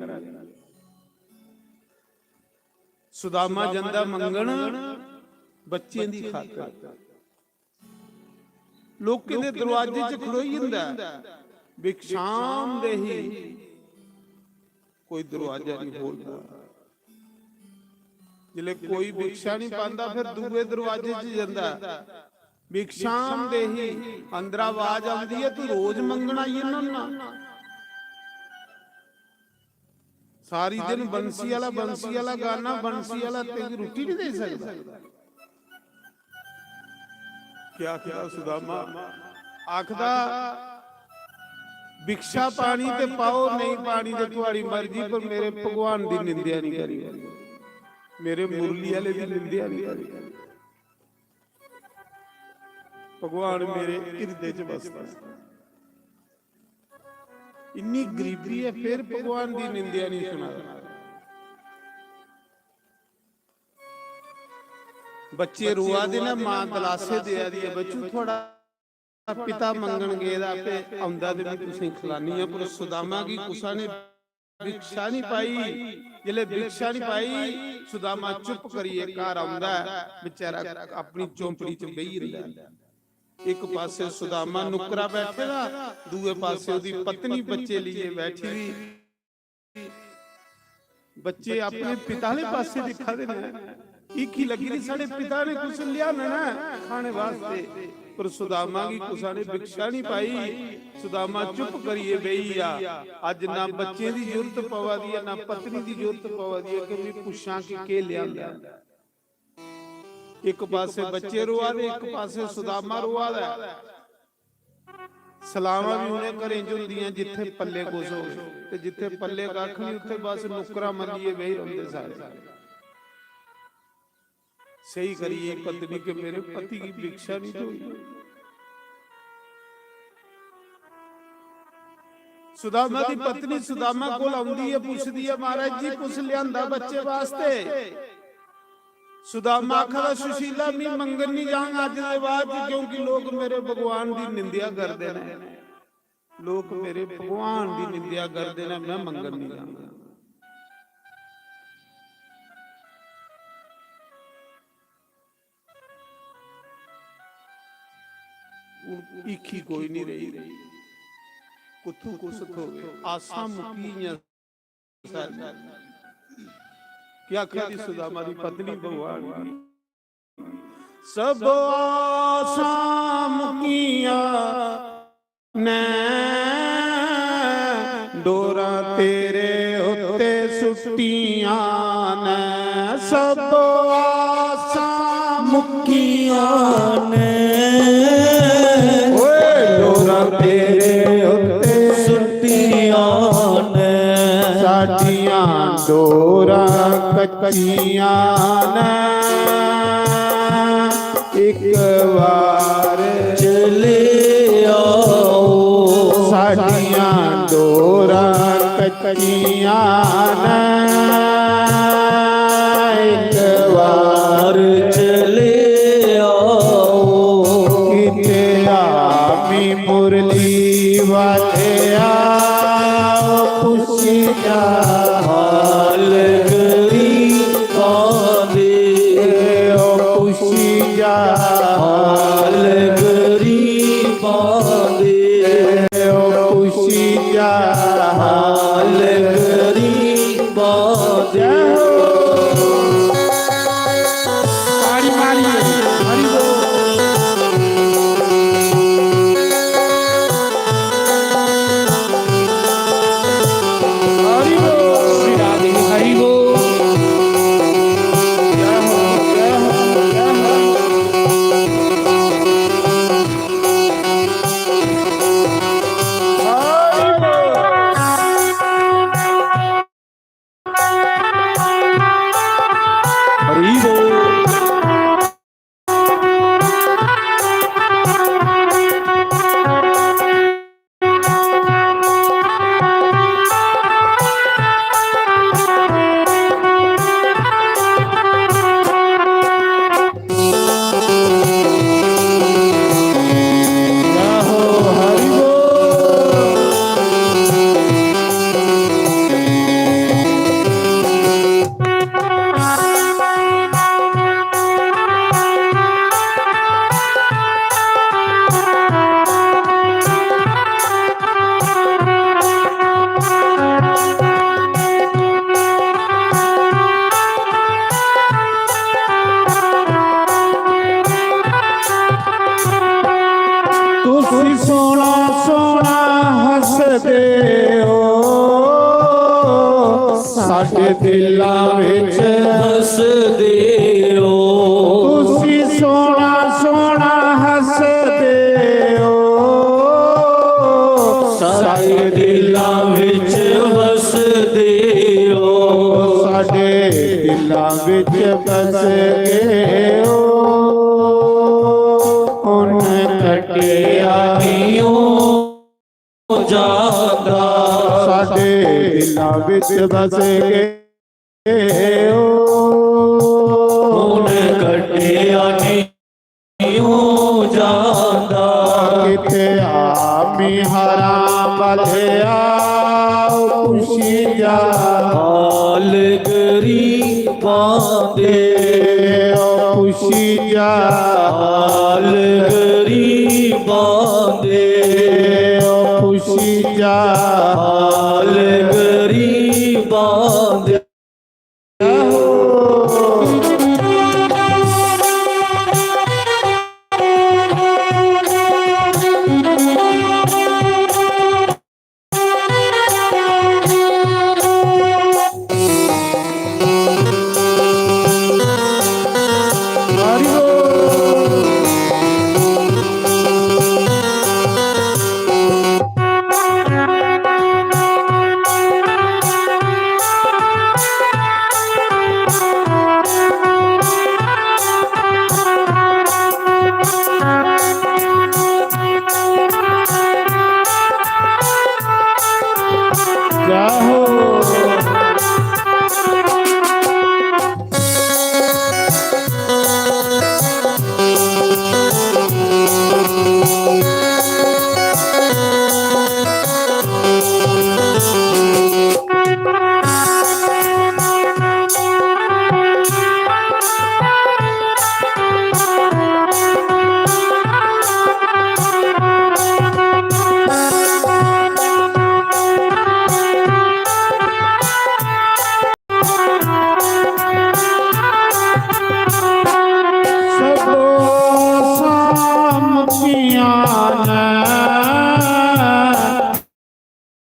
ਸੁਦਾਮਾ ਜਾਂਦਾ ਮੰਗਣ ਬੱਚੇ ਦੀ ਖਾਤਰ। ਲੋਕੀ ਦੇ ਦਰਵਾਜ਼ੇ 'ਚ ਖੜੋਈ ਹੁੰਦਾ, ਬਿਕਸ਼ਾਮ ਦੇਹੀ, ਕੋਈ ਦਰਵਾਜ਼ਾ ਨਹੀਂ ਖੋਲਦਾ। ਜਿਲੇ ਕੋਈ ਬਿਕਸ਼ਾ ਨਹੀਂ ਪਾਉਂਦਾ ਫਿਰ ਦੂਏ ਦਰਵਾਜ਼ੇ 'ਚ ਜਾਂਦਾ, ਬਿਕਸ਼ਾਮ ਦੇਹੀ। ਅੰਦਰ ਆਵਾਜ਼ ਆਉਂਦੀ ਹੈ ਤੂੰ ਰੋਜ਼ ਮੰਗਣਾ ਹੀ ਇਹਨਾਂ ਨਾਲ। ਸਾਰੀ ਦਿਨ ਬੰਸੀ ਵਾਲਾ ਗਾਣਾ, ਬੰਸੀ ਵਾਲਾ ਤੇਰੀ ਰੋਟੀ ਨਹੀਂ ਦੇ ਸਕਦਾ। ਕਿਆ ਕਿਹਾ ਸੁਦਾਮਾ? ਆਖਦਾ ਬਿਕਸ਼ਾ ਪਾਣੀ ਤੇ ਪਾਓ, ਨਹੀਂ ਪਾਣੀ ਤੇ ਤੁਹਾਡੀ ਮਰਜ਼ੀ, ਪਰ ਮੇਰੇ ਭਗਵਾਨ ਦੀ ਨਿੰਦਿਆ ਨਹੀਂ ਕਰੀ, ਮੇਰੇ ਮੁਰਲੀ ਵਾਲੇ ਦੀ ਨਿੰਦਿਆ ਨਹੀਂ ਕਰੀ। ਭਗਵਾਨ ਮੇਰੇ ਹਿਰਦੇ 'ਚ ਵਸਦਾ। ਇੰਨੀ ਗਰੀਬੀ ਹੈ ਫਿਰ ਭਗਵਾਨ ਦੀ ਨਿੰਦਿਆ ਨਹੀਂ ਸੁਣਾ। ਬੱਚੇ ਰੋਆ ਦੇ ਨਾ, ਮਾਂ ਦਲਾਸੇ ਦੇ ਆਦੀ ਹੈ ਬੱਚੂ ਥੋੜਾ ਪਿਤਾ ਮੰਗਣ ਗਏ ਦਾ ਆਪੇ ਆਉਂਦਾ ਤੇ ਵੀ ਤੁਸੀਂ ਖਿਲਾਨੀ ਆ। ਪਰ ਸੁਦਾਮਾ ਕੀ ਕੁਸਾ ਨੇ ਬਿਕਸ਼ਾ ਨਹੀਂ ਪਾਈ। ਜਿਲੇ ਬਿਕਸ਼ਾ ਨਹੀਂ ਪਾਈ ਸੁਦਾਮਾ ਚੁੱਪ ਕਰੀਏ ਘਰ ਆਉਂਦਾ, ਵਿਚਾਰਾ ਆਪਣੀ ਚੌਂਪੜੀ 'ਚ ਬਹਿ ਰਹਿੰਦਾ। ਇੱਕ ਪਾਸੇ ਸੁਦਾਮਾ ਨੁਕਰਾ ਬੈਠੇਗਾ, ਦੂਏ ਪਾਸੇ ਉਹਦੀ ਪਤਨੀ ਬੱਚੇ ਲਈਏ ਬੈਠੀ ਵੀ। ਬੱਚੇ ਆਪਣੇ ਪਿਤਾ ਵਾਲੇ ਪਾਸੇ ਦਿਖਾਦੇ ਨੇ, ਇੱਕ ਹੀ ਲੱਗੀ ਨਹੀਂ ਸਾਡੇ ਪਿਤਾ ਨੇ ਕੁਛ ਲਿਆ ਨਾ ਖਾਣੇ ਵਾਸਤੇ। ਪਰ ਸੁਦਾਮਾ ਕੀ ਕੁਸਾ ਨੇ ਬਿਕਸ਼ਾ ਨਹੀਂ ਪਾਈ। ਸੁਦਾਮਾ ਚੁੱਪ ਕਰੀਏ ਬਈ ਆ। ਅੱਜ ਨਾ ਬੱਚੇ ਦੀ ਜ਼ਰੂਰਤ ਪਵਾ ਦੀ ਹੈ, ਨਾ ਪਤਨੀ ਦੀ ਜ਼ਰੂਰਤ ਪਵਾ ਦੀ ਹੈ ਕਿ ਮੈਂ ਪੁੱਛਾਂ ਕਿ ਕੀ ਲਿਆਂਦਾ। ਇੱਕ ਪਾਸੇ ਬੱਚੇ ਰੋਆ ਦੇ, ਇੱਕ ਪਾਸੇ ਸੁਦਾਮਾ ਰੋਆ ਦਾ। ਸਲਾਮਾਂ ਵੀ ਉਹਨੇ ਘਰੇ ਹੁੰਦੀਆਂ ਜਿੱਥੇ ਪੱਲੇ ਕੁਛ ਹੋਵੇ, ਤੇ ਜਿੱਥੇ ਪੱਲੇ ਕੱਖ ਨਹੀਂ ਉੱਥੇ ਬਸ ਨੁਕਰਾ ਮੰਨੀਏ ਬਈ ਹੁੰਦੇ ਸਾਰੇ। ਸਹੀ ਕਰੀਏ ਪਤਨੀ के मेरे पति की भिक्षा नहीं हुई। सुदामा की पत्नी सुदामा को आउंदी है, पुछदी है महाराज जी कुछ लियांदा बच्चे वास्ते? सुदामा आखदा सुशीला मैं मंगन नहीं जाऊंगा अज दे बाद, क्योंकि लोग मेरे भगवान की निंदिया करते हैं। लोग मेरे भगवान की निंदिया करते हैं, मैं मंगन नहीं जाऊंगा। इखी कोई नहीं रही, कुथू कुसत हो गए, आसा मुकीयां क्या आखी सुदामा दी पत्नी भगवान की, सब आसा मुकीयां ने डोरा तेरे उत्ते सुटियां ने, ਨੇ ਓਏ ਡੋਰਾਂ ਤੇਰੇ ਉੱਤੇ ਸੁੱਟੀਆਂ ਨੇ ਸਾਡੀਆਂ ਡੋਰਾਂ ਕੱਚੀਆਂ ਨੇ ਇੱਕ ਵਾਰ ਚਲੇ ਆਓ ਸਾਡੀਆਂ ਡੋਰਾਂ ਕੱਚੀਆਂ ਨੇ ਇੱਕ ਵਾਰ ਚਲੇ ਆਓ ਕਿਤੇ ਆਮੀ ਮੁਰਲੀ ਵਾਲਿਆ ਪੁੱਛਿਆ ਹਾਲ ਗਰੀਬਾਂ ਦੇ ਓ ਪੁੱਛਿਆ ਹਾਲ ਗਰੀਬਾਂ ਦੇ ਓ ਪੁੱਛਿਆ ਹਾਲ ਗਰੀਬਾਂ ਦੇ ਤਾੜੀ ਮਾਰੀਏ ਹਰੀ ਬੋਲ ਹਰੀ ਬੋਲ श्री राधे हरि बोल। ਜੈ ਹੋ ਜੈ ਹੋ ਜੈ ਹੋ ਹਰੀ ਹਰੀ ਬੋਲ ਜੈ ਹੋ ਹਰੀ ਬੋਲ ਤੁਸੀਂ ਸੋਹਣਾ ਸੋਹਣਾ ਹੱਸਦੇ ਹੋ ਸਾਡੇ ਦਿਲਾਂ ਵਿੱਚ ਹੱਸਦੇ ਹੋ ਤੁਸੀਂ ਸੋਹਣਾ ਸੋਹਣਾ ਹੱਸਦੇ ਹੋ ਸਾਡੇ ਦਿਲਾਂ ਵਿੱਚ ਵਸਦੇ ਹੋ ਸਾਡੇ ਦਿਲਾਂ ਵਿੱਚ ਬਸ ਗਏ ਹੋ ਹੁਣ ਕੱਟਿਆ ਆਈਓ ਜਾਂਦਾ ਸਾਡੇ ਦਿਲਾਂ ਵਿੱਚ ਬਸ ਗਏ ਹੋ ਹੁਣ ਕੱਟਿਆ ਨਹੀਂ ਹੋ ਜਾਂਦਾ ਕਿਤੇ ਆਮੀ ਹਰਾਮ ਬਲਿਆ ਪੁੱਛੀ ਜਾ ਹਾਲ ਗਰੀਬਾਂ ਦੇ ਓ ਪੁੱਛੀ ਜਾ ਹਾਲ ਗਰੀਬਾਂ ਦੇ ਓ ਪੁੱਛੀ ਜਾ ਹਾਲ ਗਰੀਬਾਂ ਦੇ ਹਰੀ ਬੋਲ ਜੈ ਹੋ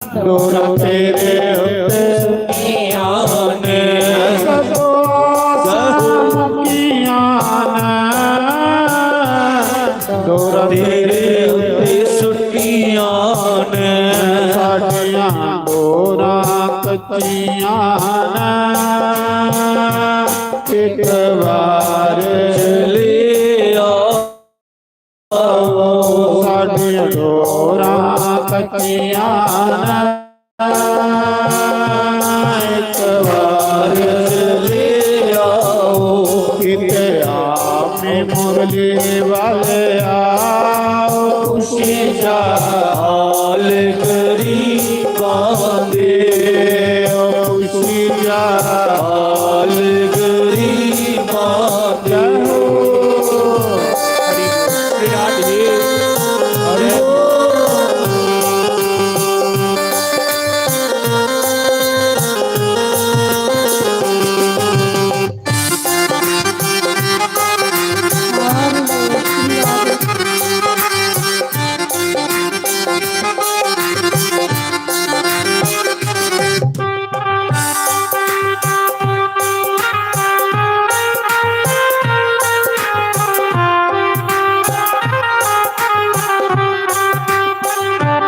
ਡੋਰਾ ਤੇਰੇ ਉੱਤੇ ਨੇ ਸਦੋ ਸਮਕੀਆਂ ਮੇਰੇ ਉੱਤੇ ਸੁੱਟੀਆਂ ਨੇ ਸਾਡੀਆਂ ਡੋਰਾਂ ਕੱਚੀਆਂ ਨੇ ਇੱਕ ਵਾਰ ਚਲਿਆ ਸਾਡੀਆਂ ਡੋਰਾਂ ਕੱਚੀਆਂ ਨੇ ਇੱਕ ਵਾਰ ਚਲਿਆ ਕਿਤੇ ਆਪੇ ਮੁਰਲੀ ਵਾਲੇ ਆਓ ਖੁਸ਼ੀ ਜਾ ਹਾਲ ਗਰੀਬਾਂ ਦੇ ਖੁਸ਼ੀ ਜਾ ਹਾਲ ਗਰੀਬਾਂ ਦੇ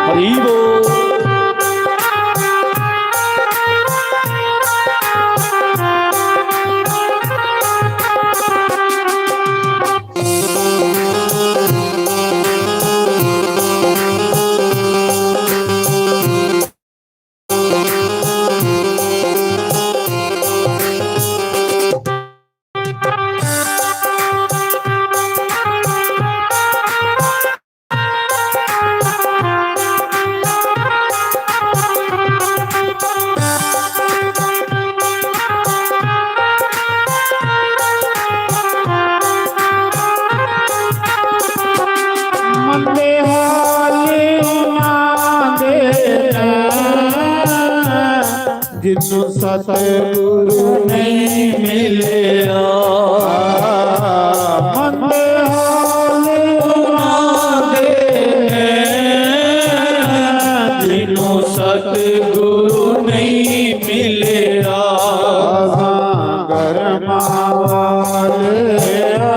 ਹਰੀ ਬੋਲ ਮੰਦੇ ਹਾਲੀਆਂ ਦੇ ਜਿਨੂੰ ਸਤਿਗੁਰੂ ਨਹੀਂ ਮਿਲਿਆ ਮੰਦੇ ਹਾਲੀਆਂ ਦੇ ਜਿਹਨੂੰ ਸਤਿਗੁਰੂ ਨਹੀਂ ਮਿਲਿਆ ਗਰਮਾਂ ਵਾਲਿਆ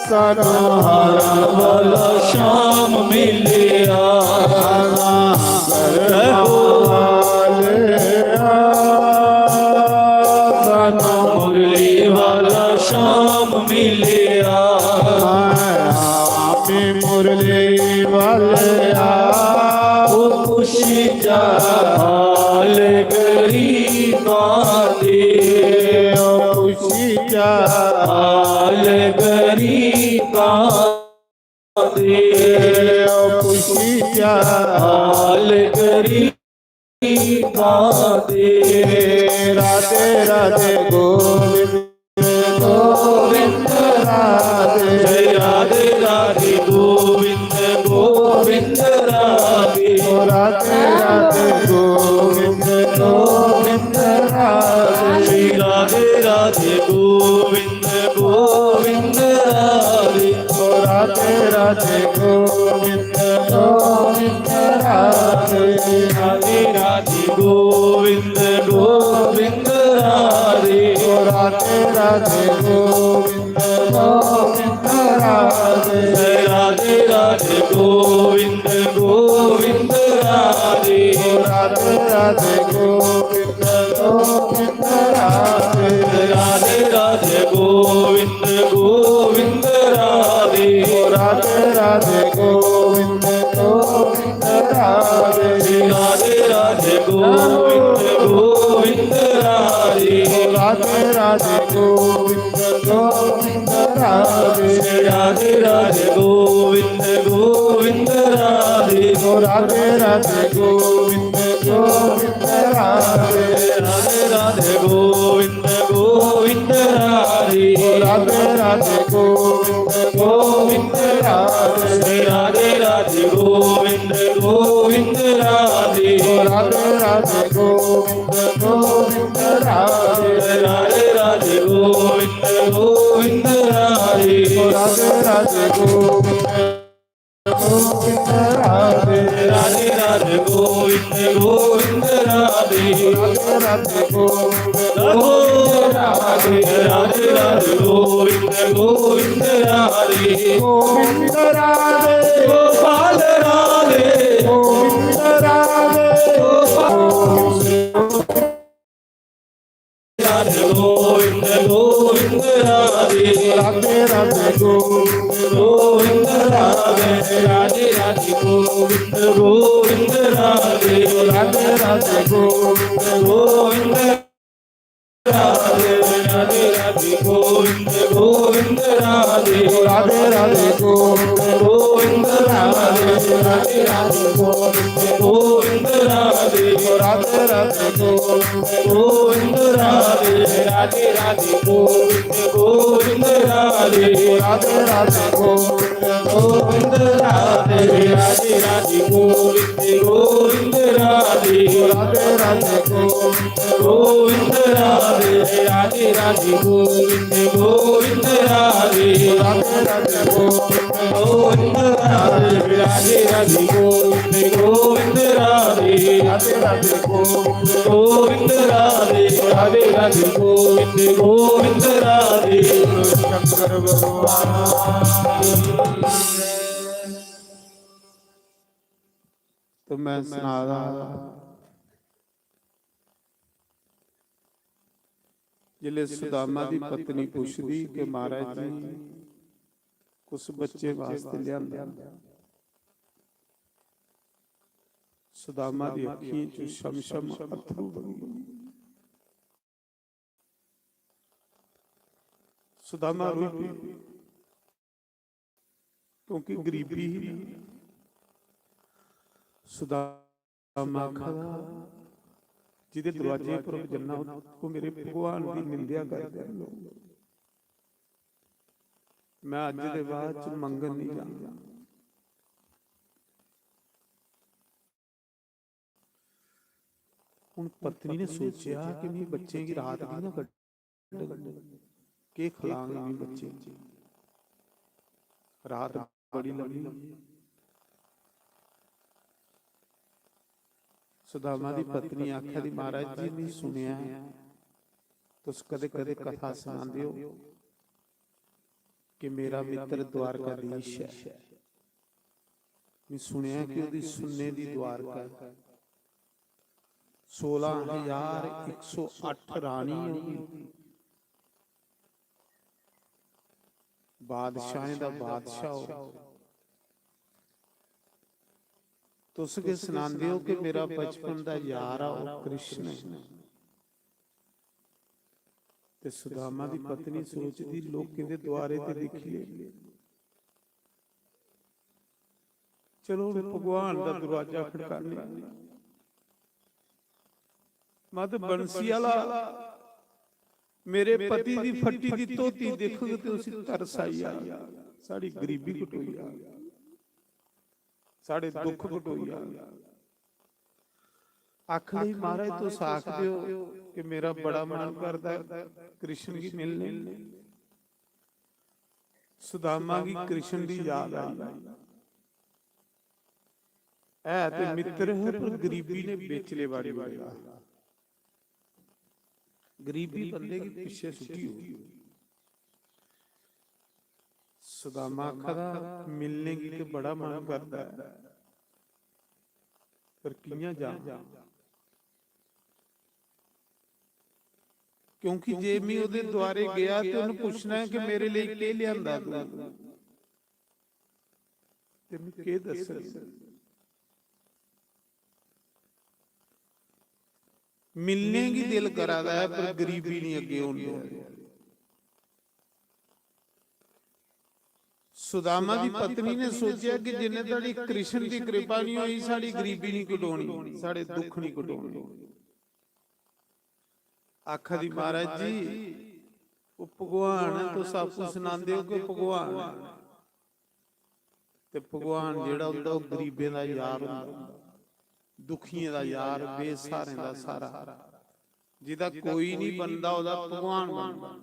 ਸਾਨੂੰ ਹਰ ਵਾਲਾ ਸ਼ਾਮ ਮਿਲਿਆ ਮੁਰਲੀ ਵਾਲਾ ਸ਼ਾਮ ਮਿਲਿਆ ਮੁਰਲੀ ਵਾਲਿਆ ਉਹ ਖੁਸ਼ੀ ਜਾ ਹਾਲ ਗਰੀਬਾਂ ਦੇ ਖੁਸ਼ੀ ਜਾ ਹਾਲ ਗਰੀਬਾਂ ਦੇ ਖੁਸ਼ੀ ਜਾ ਹਾਲ ਗਰੀਬਾਂ ਦੇ ਰਾਧੇ ਰਾਧੇ ਗੋਬਿੰਦ ਗੋਬਿੰਦ ਰਾਧੇ ਜੈ ਰਾਧੇ ਰਾਧੇ ਗੋਬਿੰਦ ਗੋਬਿੰਦ ਰਾਧੇ ਰਾਧੇ ਰਾਧੇ ਗੋਬਿੰਦ ਗੋਬਿੰਦ ਰਾਧੇ ਸ਼੍ਰੀ ਰਾਧੇ ਰਾਧੇ ਗੋਬਿੰਦ ਗੋਬਿੰਦ ਰਾਧੇ ਰਾਧੇ ਰਾਧੇ ਗੋਬਿੰਦ ਗੋਬਿੰਦ ਰਾਧੇ ਰਾਧੇ ਰਾਧੇ ਗੋਬਿੰਦ ਗੋਬਿੰਦ ਰਾਧੇ ਰਾਧੇ ਰਾਧੇ ਗੋਬਿੰਦ ਗੋਬਿੰਦ ਰਾਧੇ ਰਾਧੇ ਰਾਧੇ ਗੋਬਿੰਦ ਗੋਬਿੰਦ ਰਾਧੇ ਰਾਧੇ ਰਾਧੇ ਗੋਬਿੰਦ ਗੋਬਿੰਦ ਰਾਧੇ ਰਾਧੇ ਰਾਧੇ ਗੋਬਿੰਦ ਗੋਬਿੰਦ ਰਾਧੇ ਰਾਧੇ ਰਾਧੇ ਗੋਬਿੰਦ ਗੋਬਿੰਦ ਰਾਧੇ ਰਾਧੇ ਰਾਧੇ ਗੋਬਿੰਦ ਗੋਬਿੰਦ ਰਾਧੇ ਰਾਧੇ ਰਾਧੇ ਗੋਬਿੰਦ ਗੋਬਿੰਦ ਰਾਧੇ ਰਾਧੇ ਰਾਧੇ ਗੋਬਿੰਦ ਗੋਬਿੰਦ ਰਾਧੇ ਰਾਧੇ ਰਾਧੇ ਗੋਬਿੰਦ ਗੋਬਿੰਦ ਰਾਧੇ ਰਾਧੇ ਰਾਧੇ ਗੋਬਿੰਦ ਗੋਬਿੰਦ ਰਾਧੇ ਰਾਧੇ ਰਾਧੇ ਗੋਬਿੰਦ ਗੋਬਿੰਦ ਰਾਧੇ ਰਾਧੇ ਰਾਧੇ ਗੋਬਿੰਦ ਗੋਬਿੰਦ ਰਾਧੇ ਰਾਧੇ ਰਾਧੇ ਗੋਬਿੰਦ ਗੋਬਿੰਦ ਰਾਧੇ ਰਾਧੇ ਰਾਧੇ ਗੋਬਿੰਦ ਗੋਬਿੰਦ ਰਾਧੇ ਰਾਧੇ ਰਾਧੇ ਗੋਬਿੰਦ ਗੋਬਿੰਦ ਰਾਧੇ ਰਾਧੇ ਰਾਧੇ ਗੋਬਿੰਦ ਗੋਬਿੰਦ ਰਾਧੇ ਰਾਧੇ ਰਾਧੇ ਗੋਬਿੰਦ ਰਾਧੇ ਰਾਧੇ राधे गोविंद गोविंद राधे गोविंद राधे गोपाल राधे गोविंद राधे राधे गोविंद गोविंद राधे राधे राधे गोविंद गोविंद राधे राधे राधे गोविंद गोविंद राधे राधे राधे गोविंद गोविंद राधे राधे राधे गोविंद गोविंद राधे राधे राधे गोविंद गोविंद राधे राधे राधे गोविंद गोविंद राधे राधे राधे गोविंद गोविंद राधे राधे राधे गोविंद गोविंद राधे राधे राधे गोविंद गोविंद राधे राधे राधे गोविंद गोविंद राधे राधे राधे गोविंद गोविंद राधे राधे राधे गोविंद गोविंद राधे राधे राधे गोविंद गोविंद राधे राधे राधे गोविंद गोविंद राधे राधे राधे गोविंद गोविंद राधे राधे राधे गोविंद गोविंद राधे शंकर भगवान तो मैं सुना रहा जिले सुदामा दी पत्नी पुछदी कि महाराज जी कुछ बच्चे वास्ते लिया सुदामा दी अखीं च शमशम अथरू बनी सुदामा रोई पई क्योंकि गरीबी ही सुदामा खड़ा जिदे दरवाजे पर जन्ना को मेरे भगवान की निंदिया करते लोग मैं अज दे बाद च मंगन नहीं जांदा हुण पत्नी ने सोचा कि मैं बच्चे की रात की ना कट के खिलाऊंगी भी बच्चे रात बड़ी लंबी सुदामा दी पत्नी आख्या दी महाराज जी ने सुनिया तुस कदे कदे कथा सुनांदे हो कि मेरा मित्र द्वारकाधीश है मैं सुनिया कि ओदी सुनने दी द्वारका 16,108 रानी होगी बादशाहें दा बादशाह हो तुस के सुनांदे हो कि मेरा बचपन दा यार आ कृष्ण है ते सुदामा दी पत्नी सोचदी लोकें दे द्वारे ते दिखिए चलो भगवान दा दरवाजा खड़काने मत बंसी वाला मेरे पति दी फट्टी दी तोती देखोगे तो उसी तरस आई साड़ी गरीबी कटोई साढ़े दुख कटोई आख नहीं महाराज तो साख दियो कि मेरा बड़ा मन करता कृष्ण की मिलने सुदामा की कृष्ण की याद आई ऐ ते मित्र है पर गरीबी ने बेचले वाली वाला गरीबी बंदे की पीछे छुट्टी हुई सुदामा खड़ा मिलने की तो बड़ा मन करता है पर कियां जा क्योंकि जे मैं ओदे द्वारे गया तो उन्हें पूछना है कि मेरे लिए के लियांदा तू ते मैं के दस मिलने की दिल करादा है पर गरीबी नहीं अगे होनी सुदामा दी पत्नी ने सोचा कि जिन्ने तड़ी कृष्ण की कृपा नहीं हुई साड़ी गरीबी नहीं कटोनी साड़े दुख नहीं कटोने आखा दी महाराज जी वो भगवान तो सब कुछ सुनांदे हो कि भगवान ते भगवान जेड़ा हुंदा ओ गरीबें दा यार हुंदा दुखियां दा यार बेसहारे दा सारा जिदा कोई नहीं बनदा ओदा भगवान बनदा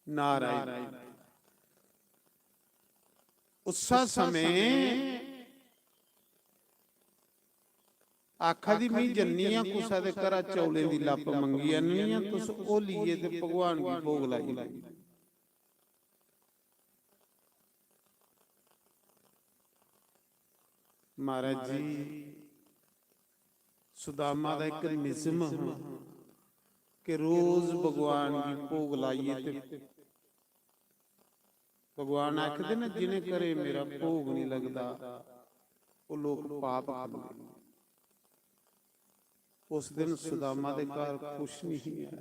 नारायण उस समय ਆਖਾ ਦੀ ਮੀ ਜੰਨੀ ਆ ਕੁਸਾ ਦੇ ਘਰਾ ਚੌਲੇ ਦੀ ਲੱਪ ਮੰਗੀ ਆਨੀ ਆ ਤੁਸ ਉਹ ਲੀਏ ਤੇ ਭਗਵਾਨ ਕੀ ਭੋਗ ਲਾਈ। ਮਹਾਰਾਜ ਜੀ ਸੁਦਾਮਾ ਦਾ ਇੱਕ ਨਿਯਮ ਕਿ ਰੋਜ਼ ਭਗਵਾਨ ਕੀ ਭੋਗ ਲਾਈਏ ਤੇ ਭਗਵਾਨ ਆਖਦੇ ਨੇ ਜਿਹਨੇ ਕਰੇ ਮੇਰਾ ਭੋਗ ਨਹੀਂ ਲੱਗਦਾ ਉਹ ਲੋਕ ਪਾਪ ਕਰਦੇ। ਉਸ ਦਿਨ ਸੁਦਾਮਾ ਦੇ ਘਰ ਕੁਛ ਨਹੀਂ ਹੈ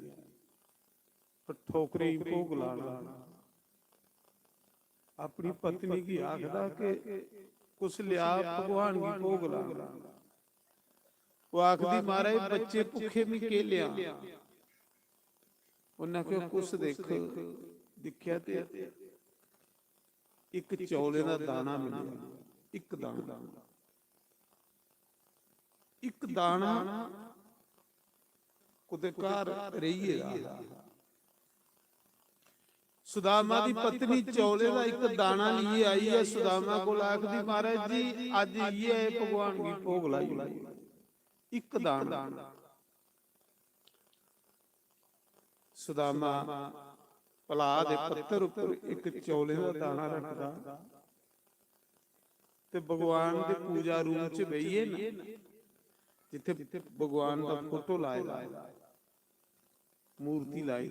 ਪਰ ਠੋਕਰੀ ਭੋਗ ਲਾਣਾ। ਆਪਣੀ ਪਤਨੀ ਕੀ ਆਖਦਾ ਕਿ ਕੁਛ ਲਿਆ ਭਗਵਾਨ ਕੀ ਭੋਗ ਲਾਣਾ। ਉਹ ਆਖਦੀ ਮਹਾਰਾਜ ਬੱਚੇ ਭੁੱਖੇ ਵੀ ਕੇ ਲਿਆ। ਉਹਨਾਂ ਕਿਹਾ ਕੁਛ ਦੇਖ ਦੇਖਿਆ ਤੇ ਇੱਕ ਚੌਲੇ ਦਾ ਦਾਣਾ ਮਿਲਿਆ। ਇੱਕ ਦਾਣਾ, ਇੱਕ ਦਾਣਾ ਉਹਦੇ ਘਰ ਰਹੀਏਗਾ। ਸੁਦਾਮਾ ਦੀ ਪਤਨੀ ਚੌਲੇ ਦਾ ਇੱਕ ਦਾਣਾ ਲਈ ਆਈ ਹੈ। ਸੁਦਾਮਾ ਕੋਲ ਆਖਦੀ ਮਹਾਰਾਜ ਜੀ ਅੱਜ ਇਹ ਹੈ ਭਗਵਾਨ ਕੀ ਭੋਗ ਲਾਈ। ਇੱਕ ਦਾਣਾ। ਸੁਦਾਮਾ ਭਲਾ ਦੇ ਪੱਥਰ ਉੱਪਰ ਇੱਕ ਚੌਲੇ ਦਾ ਦਾਣਾ ਰੱਖਦਾ ਤੇ ਭਗਵਾਨ ਦੇ ਪੂਜਾ ਰੂਮ 'ਚ ਬਈਏ ਨਾ ਜਿੱਥੇ ਭਗਵਾਨ ਦਾ ਫੋਟੋ ਲਾਇਆ ਮੂਰਤੀ ਲਾਈ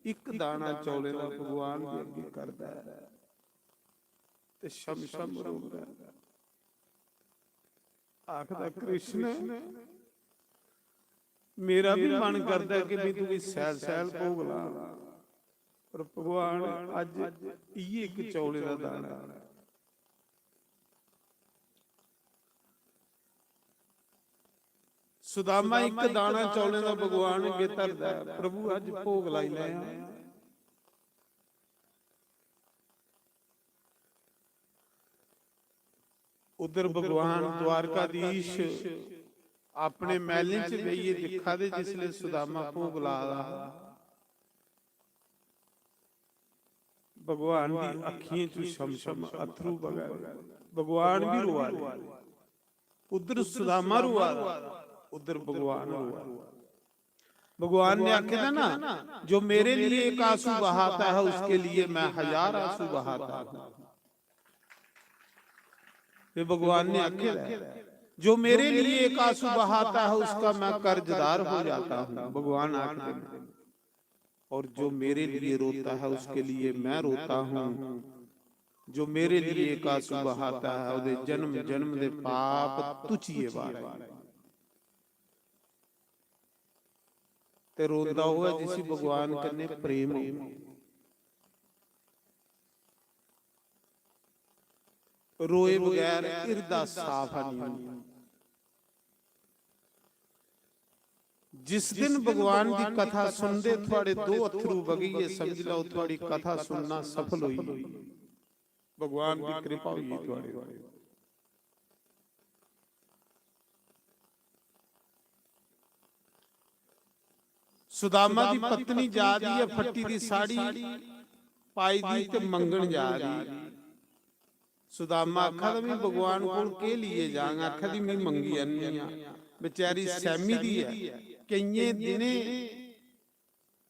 ਇੱਕ ਦਾਣਾ ਚੌਲੇ ਦਾ ਭਗਵਾਨ ਦੇ ਅੱਗੇ ਕਰਦਾ ਤੇ ਸ਼ਮ ਸ਼ਮ ਰੋਂਦਾ। ਆਖਦਾ ਕ੍ਰਿਸ਼ਨ ਮੇਰਾ ਵੀ ਮਨ ਕਰਦਾ ਕਿ ਵੀ ਤੂੰ ਵੀ ਸਹਿਲ ਸਹਿਲ ਭੋਗ ਲਾ ਪਰ ਭਗਵਾਨ ਅੱਜ ਇਹ ਇੱਕ ਚੌਲੇ ਦਾ ਦਾਣਾ। ਸੁਦਾਮਾ ਇੱਕ ਦਾਣਾ ਚੌਲੇ ਦਾ ਭਗਵਾਨ ਅੱਗੇ ਧਰਦਾ ਪ੍ਰਭੂ ਅੱਜ ਭੋਗ ਲਾਈ ਲੈ ਆ। ਉਧਰ ਭਗਵਾਨ ਦਵਾਰਕਾਧੀਸ਼ ਆਪਣੇ ਮਹਿਲੇ 'ਚ ਬਈਏ ਦਿਖਾ ਦੇ ਜਿਸਲੇ ਸੁਦਾਮਾ ਭੋਗ ਲਾ ਭਗਵਾਨ ਦੀ ਅੱਖੀਆਂ 'ਚ ਸ਼ਮ ਸ਼ਮ ਅਥਰੂ ਵਗੈ। ਭਗਵਾਨ ਵੀ ਰੋਆ ਉਧਰ ਸੁਦਾਮਾ ਰੋਆ उधर भगवान भगवान ने आखा ना जो मेरे लिए एक आंसू बहाता है उसके लिए मैं 1000 आंसू बहाता हूं। ये भगवान ने आखा जो मेरे लिए एक आंसू बहाता है उसका मैं कर्जदार हो जाता हूं। भगवान आखते और जो मेरे लिए रोता है उसके लिए मैं रोता हूं। जो मेरे लिए एक आंसू बहाता है ਉਹਦੇ जन्म जन्म ਦੇ ਪਾਪ ਤੁਚੀਏ ਵਾਰੇ ਤੇ ਰੋਂਦਾ ਹੋਇਆ ਜਿਸ ਭਗਵਾਨ ਕੰਨੇ ਪ੍ਰੇਮ ਹੋ। ਰੋਏ ਬਗੈਰ ਹਿਰਦਾ ਸਾਫ ਨਹੀਂ। ਜਿਸ ਦਿਨ ਭਗਵਾਨ ਦੀ ਕਥਾ ਸੁਣਦੇ ਤੁਹਾਡੇ ਦੋ ਅਥਰੂ ਵਗੀਏ ਸਮਝ ਲਓ ਤੁਹਾਡੀ ਕਥਾ ਸੁਣਨਾ ਸਫਲ ਹੋਈ। ਭਗਵਾਨ ਦੀ ਕਿਰਪਾ ਹੋਈ ਤੁਹਾਡੇ ਉੱਤੇ। ਸੁਦਾਮਾ ਦੀ ਪਤਨੀ ਜਾ ਰਹੀ ਹੈ ਫੱਟੀ ਦੀ ਸਾੜੀ ਪਾਈ ਦੀ ਤੇ ਮੰਗਣ ਜਾ ਰਹੀ। ਸੁਦਾਮਾ ਆਖਾ ਦਾ ਵੀ ਭਗਵਾਨ ਕੋਲ ਕੇ लिए ਜਾਗਾ ਆਖਾ ਦੀ ਮੈਂ ਮੰਗੀ ਆਨੀ ਆ ਵਿਚਾਰੀ ਸਹਿਮੀ ਦੀ ਹੈ। ਕਈਏ ਦਿਨੇ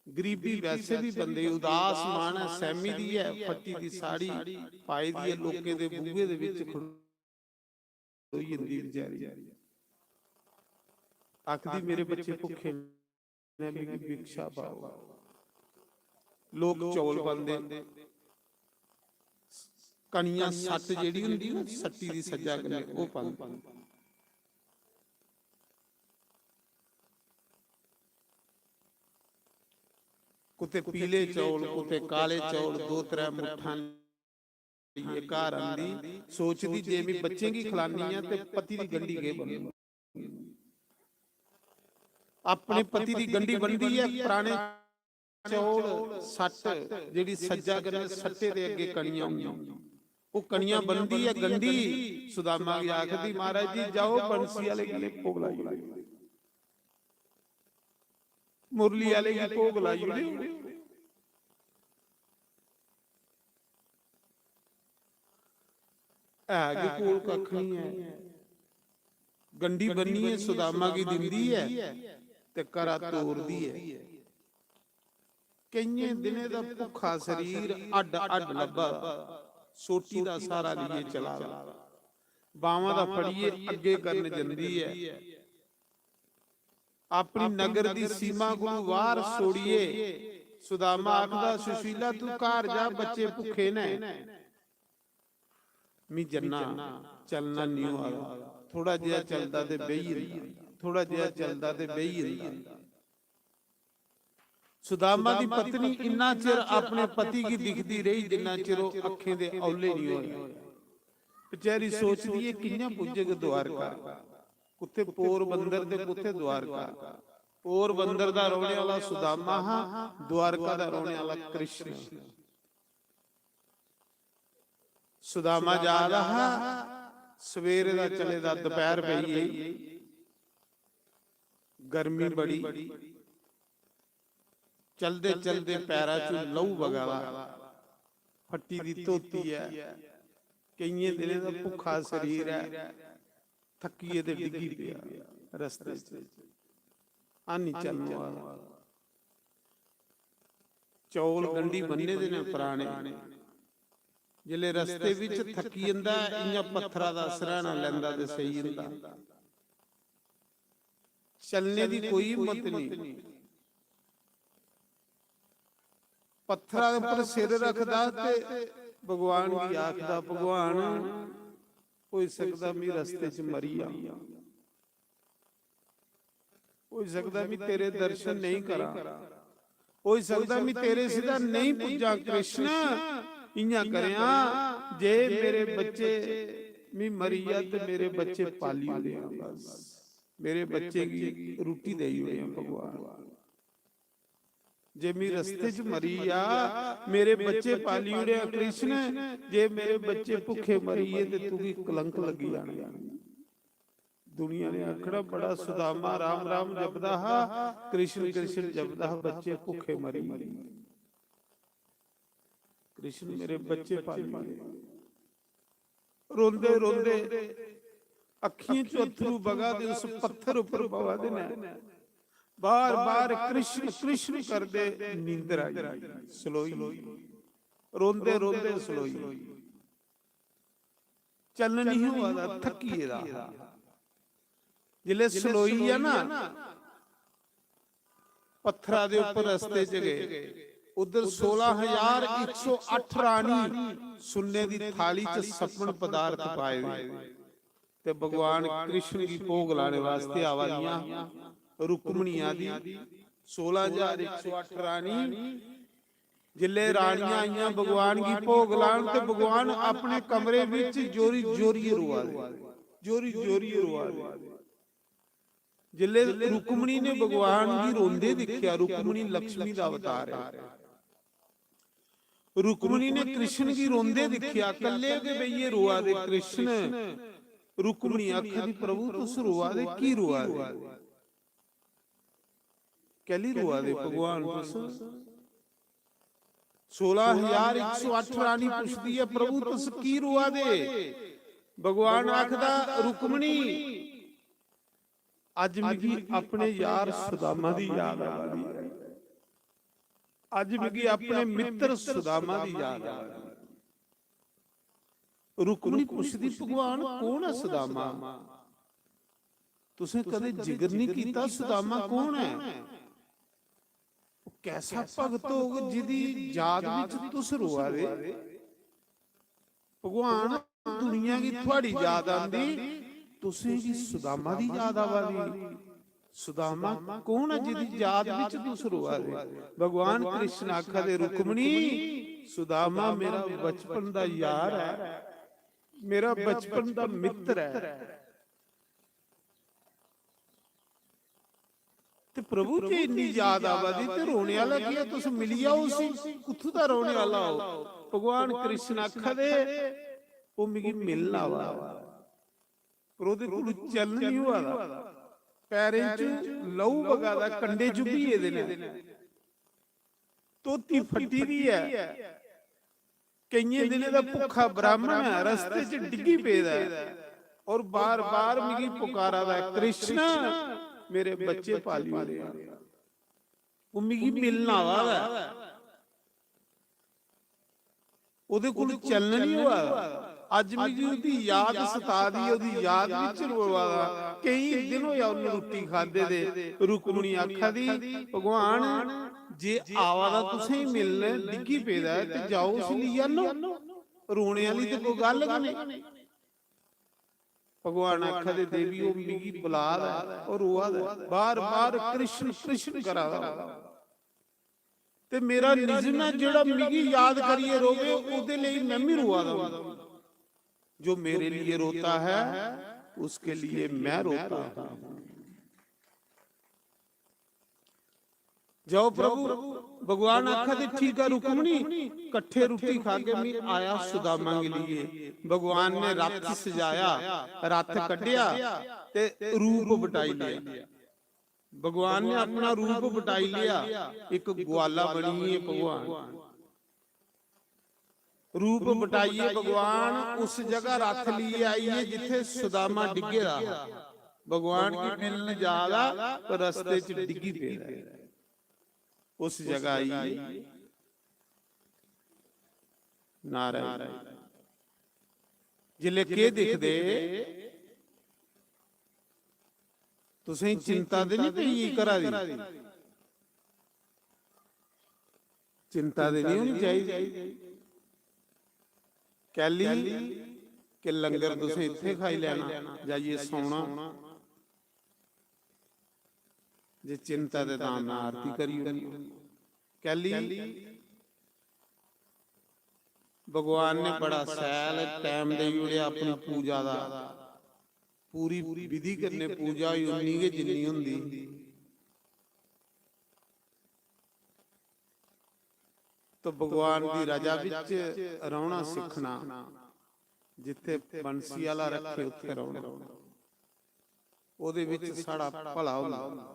ਗਰੀਬੀ ਵੈਸੇ ਵੀ ਬੰਦੇ ਉਦਾਸ ਮਨ ਹੈ ਸਹਿਮੀ ਦੀ ਹੈ। ਫੱਟੀ ਦੀ ਸਾੜੀ ਪਾਈ ਦੀ ਹੈ ਲੋਕੇ ਦੇ ਬੂਹੇ ਦੇ ਵਿੱਚ ਖੜੋਈ ਜਾਂਦੀ ਵਿਚਾਰੀ ਆਖਦੀ ਮੇਰੇ ਬੱਚੇ ਭੁੱਖੇ ਨੇ ਭਿਕਸ਼ਾ ਪਾਓ। ਲੋਕ ਚੌਲ ਪਾਉਂਦੇ ਕਣੀਆਂ ਸੱਟ ਜਿਹੜੀ ਹੁੰਦੀ ਨਾ ਸੱਟੀ ਦੀ ਸੱਜਾ ਕਨੇ ਉਹ ਪਾਉਂਦੇ। ਕੁੱਤੇ ਪੀਲੇ ਚੌਲ ਕੁੱਤੇ ਕਾਲੇ ਚੌਲ ਦੋ ਤਰ੍ਹਾਂ ਮੁੱਠਾਂ ਇਹ ਘਰ ਆਂਦੀ ਸੋਚਦੀ ਜੇ ਮੈਂ ਬੱਚੇ ਕੀ ਖਿਲਾਨੀ ਆ ਤੇ ਪਤੀ ਦੀ ਗੰਢੀ ਕੇ ਬਣੇ। ਆਪਣੇ ਪਤੀ ਦੀ ਗੰਢੀ ਬਣਦੀ ਹੈ ਪੁਰਾਣੇ ਚੌਲ ਸੱਟ ਜਿਹੜੀ ਸੱਜਾ ਕਨੇ ਸੱਟੇ ਦੇ ਅੱਗੇ ਕਣੀਆਂ ਹੁੰਦੀਆਂ ਉਹ ਕਣੀਆਂ ਬਣਦੀ ਹੈ ਗੰਢੀ। ਸੁਦਾਮਾ ਦੀ ਆਖਦੀ ਮਹਾਰਾਜ ਜੀ ਜਾਓ ਬੰਸੀ ਵਾਲੇ ਗਲੇ ਭੋਗ ਲਾਈ ਮੁਰਲੀ ਵਾਲੇ ਕੀ ਭੋਗ ਲਾਈ ਹੈ ਕਿ ਕੋਲ ਕੱਖ ਨਹੀਂ ਹੈ। ਗੰਢੀ ਬੰਨੀ ਹੈ ਸੁਦਾਮਾ ਕੀ ਦਿੰਦੀ ਹੈ ਤੇ ਕਰਾ ਤੋਰਦੀ ਹੈ। ਕਈਏ ਦਿਨੇ ਦਾ ਭੁੱਖਾ ਸਰੀਰ ਅੱਡ ਅੱਡ ਲੱਭਾ, ਸੋਟੀ ਦਾ ਸਾਰਾ ਲਈਏ ਚਲਾ, ਬਾਵਾਂ ਦਾ ਫੜੀਏ ਅੱਗੇ ਕਰਨ ਜਾਂਦੀ ਹੈ। ਆਪਣੀ ਨਗਰ ਦੀ ਸੀਮਾ ਕੋਲੋਂ ਬਾਹਰ ਛੋੜੀਏ। ਸੁਦਾਮਾ ਆਖਦਾ ਸੁਸ਼ੀਲਾ ਤੂੰ ਘਰ ਜਾ, ਬੱਚੇ ਭੁੱਖੇ ਨੇ। ਮੀ ਜੰਨਾ ਚੱਲਣਾ ਨਹੀਂ ਆਗਾ, ਥੋੜਾ ਜਿਹਾ ਚੱਲਦਾ ਤੇ ਬਹਿ ਜਾਂਦਾ, ਥੋੜਾ ਜਿਹਾ ਚੱਲਦਾ ਤੇ ਬਹਿ ਜਾਂਦਾ। ਸੁਦਾਮਾ ਦੀ ਪਤਨੀ ਇੰਨਾ ਚਿਰ ਆਪਣੇ ਪਤੀ ਕੀ ਦਿਖਦੀ ਰਹੀ ਜਿੰਨਾ ਚਿਰ ਉਹ ਅੱਖਾਂ ਦੇ ਔਲੇ ਨਹੀਂ ਹੋਏ। ਵਿਚਾਰੀ ਸੋਚਦੀ ਏ ਕਿੰਨਾ ਪੁੱਜੇਗਾ ਦੁਆਰਕਾ, ਕੁੱਥੇ ਪੋਰਬੰਦਰ ਤੇ ਕੁੱਥੇ ਦੁਆਰਕਾ। ਪੋਰਬੰਦਰ ਦਾ ਰਹਿਣ ਵਾਲਾ ਸੁਦਾਮਾ ਹਾਂ, ਦੁਆਰਕਾ ਦਾ ਰਹਿਣ ਵਾਲਾ ਕ੍ਰਿਸ਼ਨ। ਸੁਦਾਮਾ ਜਾ ਰਹਾ, ਸਵੇਰੇ ਦਾ ਚਲੇ ਦਾ ਦੁਪਹਿਰ ਪਈ, ਗਰਮੀ ਬੜੀ, ਚਲਦੇ ਚਲਦੇ ਪੈਰਾਂ ਚੋਂ ਲਹੂ ਵਗਾਵਾ, ਫੱਟੀ ਦੀ ਧੋਤੀ ਹੈ। ਕਈਏ ਦਿਨੇ ਦਾ ਭੁੱਖਾ ਸਰੀਰ ਹੈ, ਥੱਕੀਏ ਤੇ ਡਿੱਗੀ ਪਿਆ ਰਸਤੇ ਚ, ਆਨੀ ਚੱਲਣ ਵਾਲਾ। ਚੌਲ ਗੰਢੀ ਬੰਨੇ ਦੇ ਨੇ ਪੁਰਾਣੇ, ਜਿਲੇ ਰਸਤੇ ਵਿੱਚ ਥੱਕੀ ਜਾਂਦਾ ਇੰਨਾ ਪੱਥਰਾਂ ਦਾ ਸਰਹਾਣਾ ਲੈਂਦਾ ਤੇ ਸਹੀ ਹੁੰਦਾ। ਚੱਲਣੇ ਦੀ ਕੋਈ ਹਿੰਮਤ ਨਹੀਂ, ਪੱਥਰਾਂ ਦੇ ਉੱਪਰ ਸਿਰ ਰੱਖਦਾ ਤੇ ਭਗਵਾਨ ਦੀ ਆਖਦਾ ਭਗਵਾਨ ਹੋ ਸਕਦਾ ਮੈਂ ਰਸਤੇ ਚ ਮਰੀ ਆ, ਹੋ ਸਕਦਾ ਮੈਂ ਤੇਰੇ ਦਰਸ਼ਨ ਨਹੀਂ ਕਰਾਂ, ਹੋ ਸਕਦਾ ਮੈਂ ਤੇਰੇ ਸਿੱਧਾ ਨਹੀਂ ਪੁੱਜਾਂ। ਕ੍ਰਿਸ਼ਨ ਇੰਨਾ ਕਰਿਆ ਜੇ ਮੇਰੇ ਬੱਚੇ ਮੈਂ ਮਰੀ ਆ ਤੇ ਮੇਰੇ ਬੱਚੇ ਪਾਲੀ ਹੋਏ ਆ, ਬਸ ਮੇਰੇ ਬੱਚੇ ਕੀ ਰੋਟੀ ਦੇਈ ਹੋਏ ਆ ਭਗਵਾਨ। ਜੇ ਮੇਰੀ ਰਸਤੇ ਚ ਮਰੀ ਆ ਮੇਰੇ ਬੱਚੇ ਪਾਲੀ ਉੜਿਆ ਕ੍ਰਿਸ਼ਨ, ਜੇ ਮੇਰੇ ਬੱਚੇ ਭੁੱਖੇ ਮਰੀਏ ਤੇ ਤੂੰ ਕੀ ਕਲੰਕ ਲੱਗੀ ਜਾਣੀ। ਦੁਨੀਆ ਨੇ ਆਖੜਾ ਬੜਾ ਸੁਦਾਮਾ ਰਾਮ ਰਾਮ ਜਪਦਾ ਹਾ, ਕ੍ਰਿਸ਼ਨ ਕ੍ਰਿਸ਼ਨ ਜਪਦਾ, ਬੱਚੇ ਭੁੱਖੇ ਮਰੀ। ਕ੍ਰਿਸ਼ਨ ਮੇਰੇ ਬੱਚੇ ਪਾਲੀ, ਰੋਂਦੇ ਰੋਂਦੇ ਅੱਖੀਆਂ ਚੋਂ ਅਥਰੂ ਵਗਾ ਦੇ ਉਸ ਪੱਥਰ ਉੱਪਰ ਪਵਾ ਦੇਣਾ। ਬਾਰ ਬਾਰ ਕ੍ਰਿਸ਼ਨ ਕ੍ਰਿਸ਼ਨ ਕਰਦੇ ਨੀਂਦਰ ਆਈ, ਸਲੋਈ ਰੋਂਦੇ ਰੋਂਦੇ ਸਲੋਈ। ਚੱਲਣ ਨਹੀਂ ਹੋਦਾ, ਥੱਕੀ ਦਾ ਜਿਲੇ ਸਲੋਈ ਆ ਨਾ, ਪੱਥਰਾਂ ਦੇ ਉੱਪਰ ਰਸਤੇ ਚ ਗਏ। ਉਧਰ 16,108 ਰਾਣੀ ਸੁੰਨੇ ਦੀ ਥਾਲੀ ਚ ਸਪਨ ਪਦਾਰਥ ਪਾਏ ਹੋਏ ਤੇ ਭਗਵਾਨ ਕ੍ਰਿਸ਼ਨ ਦੀ ਭੋਗ ਲਾਣੇ ਵਾਸਤੇ ਆਵਾਈਆਂ ਰੁਕਮਣੀਆਂ ਦੀ 16,108 ਰਾਣੀ। ਜਿਲੇ ਰਾਣੀਆਂ ਆਈਆਂ ਭਗਵਾਨ ਕੀ ਭੋਗ ਲਾਣ ਤੇ ਭਗਵਾਨ ਆਪਣੇ ਕਮਰੇ ਵਿੱਚ ਜੋਰੀ ਜੋਰੀ ਰੋਆ ਦੇ, ਜੋਰੀ ਜੋਰੀ ਰੋਆ ਦੇ। ਜਿਲੇ ਰੁਕਮਣੀ ਨੇ ਭਗਵਾਨ ਕੀ ਰੋਂਦੇ ਦੇਖਿਆ, ਰੁਕਮਣੀ ਲక్ష్ਮੀ ਦਾ ਅਵਤਾਰ ਹੈ, ਰੁਕਮਣੀ ਨੇ ਕ੍ਰਿਸ਼ਨ ਕੀ ਰੋਂਦੇ ਦੇਖਿਆ, ਕੱਲੇ ਕੇ ਬਈਏ ਰੋਆ ਦੇ ਕ੍ਰਿਸ਼ਨ। ਰੁਕਮਣੀ ਆਖਦੀ ਪ੍ਰਭੂ ਤੁਸ ਰੋਆ ਦੇ, ਕੀ ਰੋਆ ਦੇ? ਕਹਿਲੀ ਰੋਆ ਦੇ ਭਗਵਾਨ ਤੁਸ। 16,108 ਰਾਣੀ ਪੁੱਛਦੀ ਹੈ ਪ੍ਰਭੂ ਤੁਸ ਕੀ ਰੋਆ ਦੇ? ਭਗਵਾਨ ਆਖਦਾ ਰੁਕਮਣੀ ਅੱਜ ਮਿਗੀ ਆਪਣੇ ਯਾਰ ਸੁਦਾਮਾ ਦੀ ਯਾਦ ਆਉਂਦੀ ਹੈ, ਅੱਜ ਮਿਗੀ ਆਪਣੇ ਮਿੱਤਰ ਸੁਦਾਮਾ ਦੀ ਯਾਦ ਆਉਂਦੀ। ਰੁਕਮਣੀ ਪੁੱਛਦੀ ਭਗਵਾਨ ਕੌਣ ਹੈ ਸੁਦਾਮਾ? ਤੁਸੀਂ ਕਦੇ ਜ਼ਿਕਰ ਨਹੀਂ ਕੀਤਾ ਸੁਦਾਮਾ ਕੌਣ ਹੈ? ਕੈਸਾ ਭਗਤ ਹੋਗਾ ਜਿਹਦੀ ਯਾਦ ਵਿੱਚ ਤੁਸ ਰੋਆ ਦੇ? ਭਗਵਾਨ ਦੁਨੀਆ ਦੀ ਤੁਹਾਡੀ ਯਾਦ ਆਂਦੀ, ਤੁਸੀਂ ਜੀ ਸੁਦਾਮਾ ਦੀ ਯਾਦ ਆਵਾਦੀ। ਸੁਦਾਮਾ ਕੌਣ ਹੈ ਜਿਹਦੀ ਯਾਦ ਵਿੱਚ ਤੁਸ ਰੋਆ ਦੇ? ਭਗਵਾਨ ਕ੍ਰਿਸ਼ਨ ਆਖਦੇ ਰੁਕਮਣੀ ਸੁਦਾਮਾ ਮੇਰਾ ਬਚਪਨ ਦਾ ਯਾਰ ਹੈ, ਮੇਰਾ ਬਚਪਨ ਦਾ ਮਿੱਤਰ ਹੈ। ਤੇ ਪ੍ਰਭੂ ਜੀ ਇੰਨੀ ਯਾਦ ਆਵਾਦੀ ਤੇ ਰੋਣੇ ਵਾਲਾ ਕੀ ਹੈ? ਤੁਸੀਂ ਮਿਲੀ ਆਓ ਸੀ, ਕਿੱਥੋਂ ਦਾ ਰੋਣੇ ਵਾਲਾ ਹੋ? ਭਗਵਾਨ ਕ੍ਰਿਸ਼ਨ ਆਖਦੇ ਉਹ ਮਿਗੀ ਮਿਲਣ ਆਵਾ, ਪਰ ਉਹਦੇ ਕੋਲ ਚੱਲ ਨਹੀਂ ਹੋਆ, ਪੈਰਾਂ ਚ ਲਹੂ ਵਗਾਦਾ, ਕੰਡੇ ਚੁੱਭੀ ਇਹਦੇ ਨੇ, ਤੋਤੀ ਫੱਟੀ ਦੀ ਹੈ। ਕਈਆਂ ਦਿਨੇ ਦਾ ਭੁੱਖਾ ਬ੍ਰਾਹਮਣ ਹੈ, ਰਸਤੇ ਚ ਡਿੱਗੀ ਪੇਦਾ, और बार बार मिगी पुकारा दा कृष्ण मेरे बच्चे पालियो रे वो मिगी मिलना वा ਉਹਦੇ ਕੋਲ ਚੱਲਣ ਨਹੀਂ ਹੋਆ ਅੱਜ ਮੈਨੂੰ ਉਹਦੀ ਯਾਦ ਸਤਾ ਦੀ ਉਹਦੀ ਯਾਦ ਵਿੱਚ ਰੋਵਾਦਾ ਕਈ ਦਿਨ ਹੋਇਆ ਉਹਨੂੰ ਰੋਟੀ ਖਾਦੇ ਦੇ ਰੁਕਮਣੀ ਆਖਾ ਦੀ ਭਗਵਾਨ ਜੇ ਆਵਾਦਾ ਤੁਸੀਂ ਮਿਲਣ ਡਿੱਗੀ ਪੈਦਾ ਤੇ ਜਾਓ ਉਸ ਲਈ ਜਾਨੋ ਰੋਣੇ ਵਾਲੀ ਤੇ ਕੋਈ ਗੱਲ ਨਹੀਂ ਭਗਵਾਨ ਆਖਾ ਦੇ ਦੇਵੀ ਉਹ ਮਿਗੀ ਬੁਲਾਦਾ ਔਰ ਰੋਵਾਦਾ ਬਾਰ ਬਾਰ ਕ੍ਰਿਸ਼ਨ ਕ੍ਰਿਸ਼ਨ ਕਰਾਦਾ ਤੇ ਮੇਰਾ ਨਿਜਮ ਹੈ ਜਿਹੜਾ ਮਿਗੀ याद करिए रोवे ਉਹਦੇ ਲਈ मैं भी रोवादा जो मेरे लिए रोता है उसके लिए मैं रोता हूं जाओ प्रभु भगवान आखा दे ठीक है रुकमणी इकट्ठे रोटी खा के मैं आया सुदामा के लिए भगवान ने रथ सजाया रथ कढ़िया ते रूप बटाई लिया भगवान ने अपना रूप बटाई लिया एक ग्वाला बनी है भगवान रूप बटाइए भगवान उस जगह रथ लिए आइए जिथे सुदामा डिगे रहा भगवान की मिलने जागा तो रस्ते च डिगी पे उस जगह आइए नारायण जिले के दिख दे ਤੁਸੀਂ ਚਿੰਤਾ ਦੇ ਨਹੀਂ ਪਈ ਕਰਾ ਦੀ ਚਿੰਤਾ ਦੇ ਨਹੀਂ ਹੋਣੀ ਚਾਹੀਦੀ ਕੈਲੀ ਕਿ ਲੰਗਰ ਤੁਸੀਂ ਇੱਥੇ ਖਾਈ ਲੈਣਾ ਜਾਈਏ ਸੌਣਾ ਜੇ ਚਿੰਤਾ ਦੇ ਨਾਮ ਨਾਲ ਆਰਤੀ ਕਰੀ ਹੋਣੀ ਕੈਲੀ ਭਗਵਾਨ ਨੇ ਬੜਾ ਸੈਲ ਟਾਈਮ ਦੇ ਜੁੜਿਆ ਆਪਣੀ ਪੂਜਾ ਦਾ पूरी विधि करने पूजा उन्नी के जिन्नी हुंदी तो भगवान की रजा विच रहना सीखना जिथे बंसी वाला रखे उत्थे रहना ओदे विच साड़ा भला हुंदा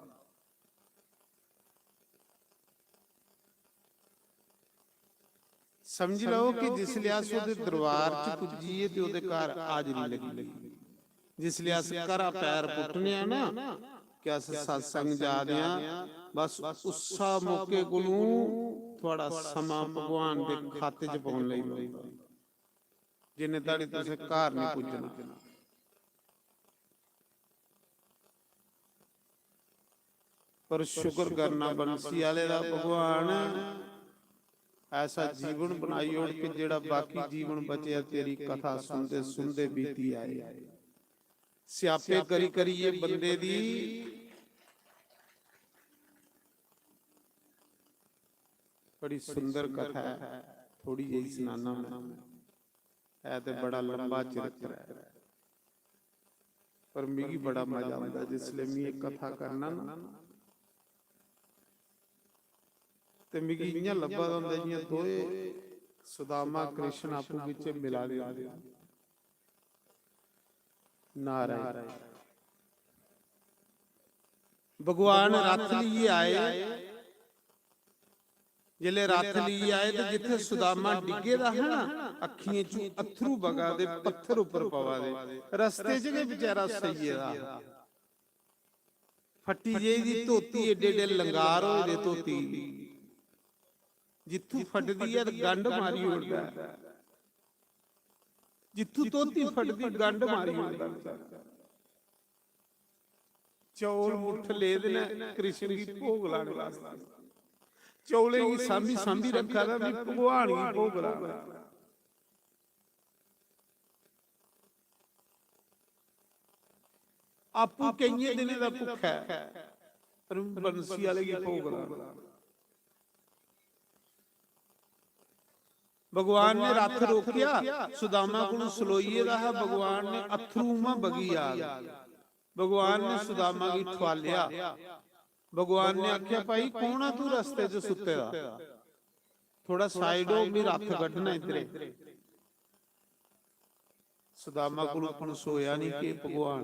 समझ लो कि जिस लिया ओदे दरबार च पुजीए ते ओदे घर हाजरी लगी जिसलिए अस घरा पैर पुट्टने ना कि अस सत्संग जा रहे हैं बस उस मौके को थोड़ा समा भगवान के खाते च पाउण लई जिन्ने तक तुसीं घर नहीं पुजना पर शुक्र करना बंसी वाले दा भगवान ऐसा जीवन बनाई उड़ के जेड़ा बाकी जीवन बचे तेरी कथा सुनते सुनते बीती आए सियापे करी करिए बंदे दी बड़ी सुंदर कथा है थोड़ी यही सुनाना है तो बड़ा लंबा चरित्र है पर मिगी बड़ा मजा आता जिसले मैं एक कथा करना ना ते मिगी इयां लब्भा होंदा जियां दोए सुदामा कृष्ण आपू विच मिला दे नारायण भगवान रथ लिए आए जिले रथ लिए आए तो जिथे सुदामा डिगे दा है ना अखियां चों अथरू बगा दे पत्थर ऊपर पवा दे रस्ते च बेचारा सही दा फटी जे दी धोती एडे एडे लंगार होए दे धोती जिथू फटदी है गंढ मारी उड़दा जिथू धोती फटदी गंढ मारी उड़दा चौल मुठ ले देना कृष्ण की भोग लाने वास्ते चौले की सांभी सांभी रखा था भी भगवान की भोग लाना आपू कई दिन का भुखा है पर बंसी वाले की भोग लाना भगवान ने रथ रोकिया सुदामा को सलोईए रहा भगवान ने अथरूमा बगी आ भगवान ने सुदामा की ठवालिया भगवान ने आख्या भाई कौन आ तू रस्ते च सुते दा थोड़ा साइड हो भी रथ कढ़ना इधरे सुदामा को सोया नहीं कि भगवान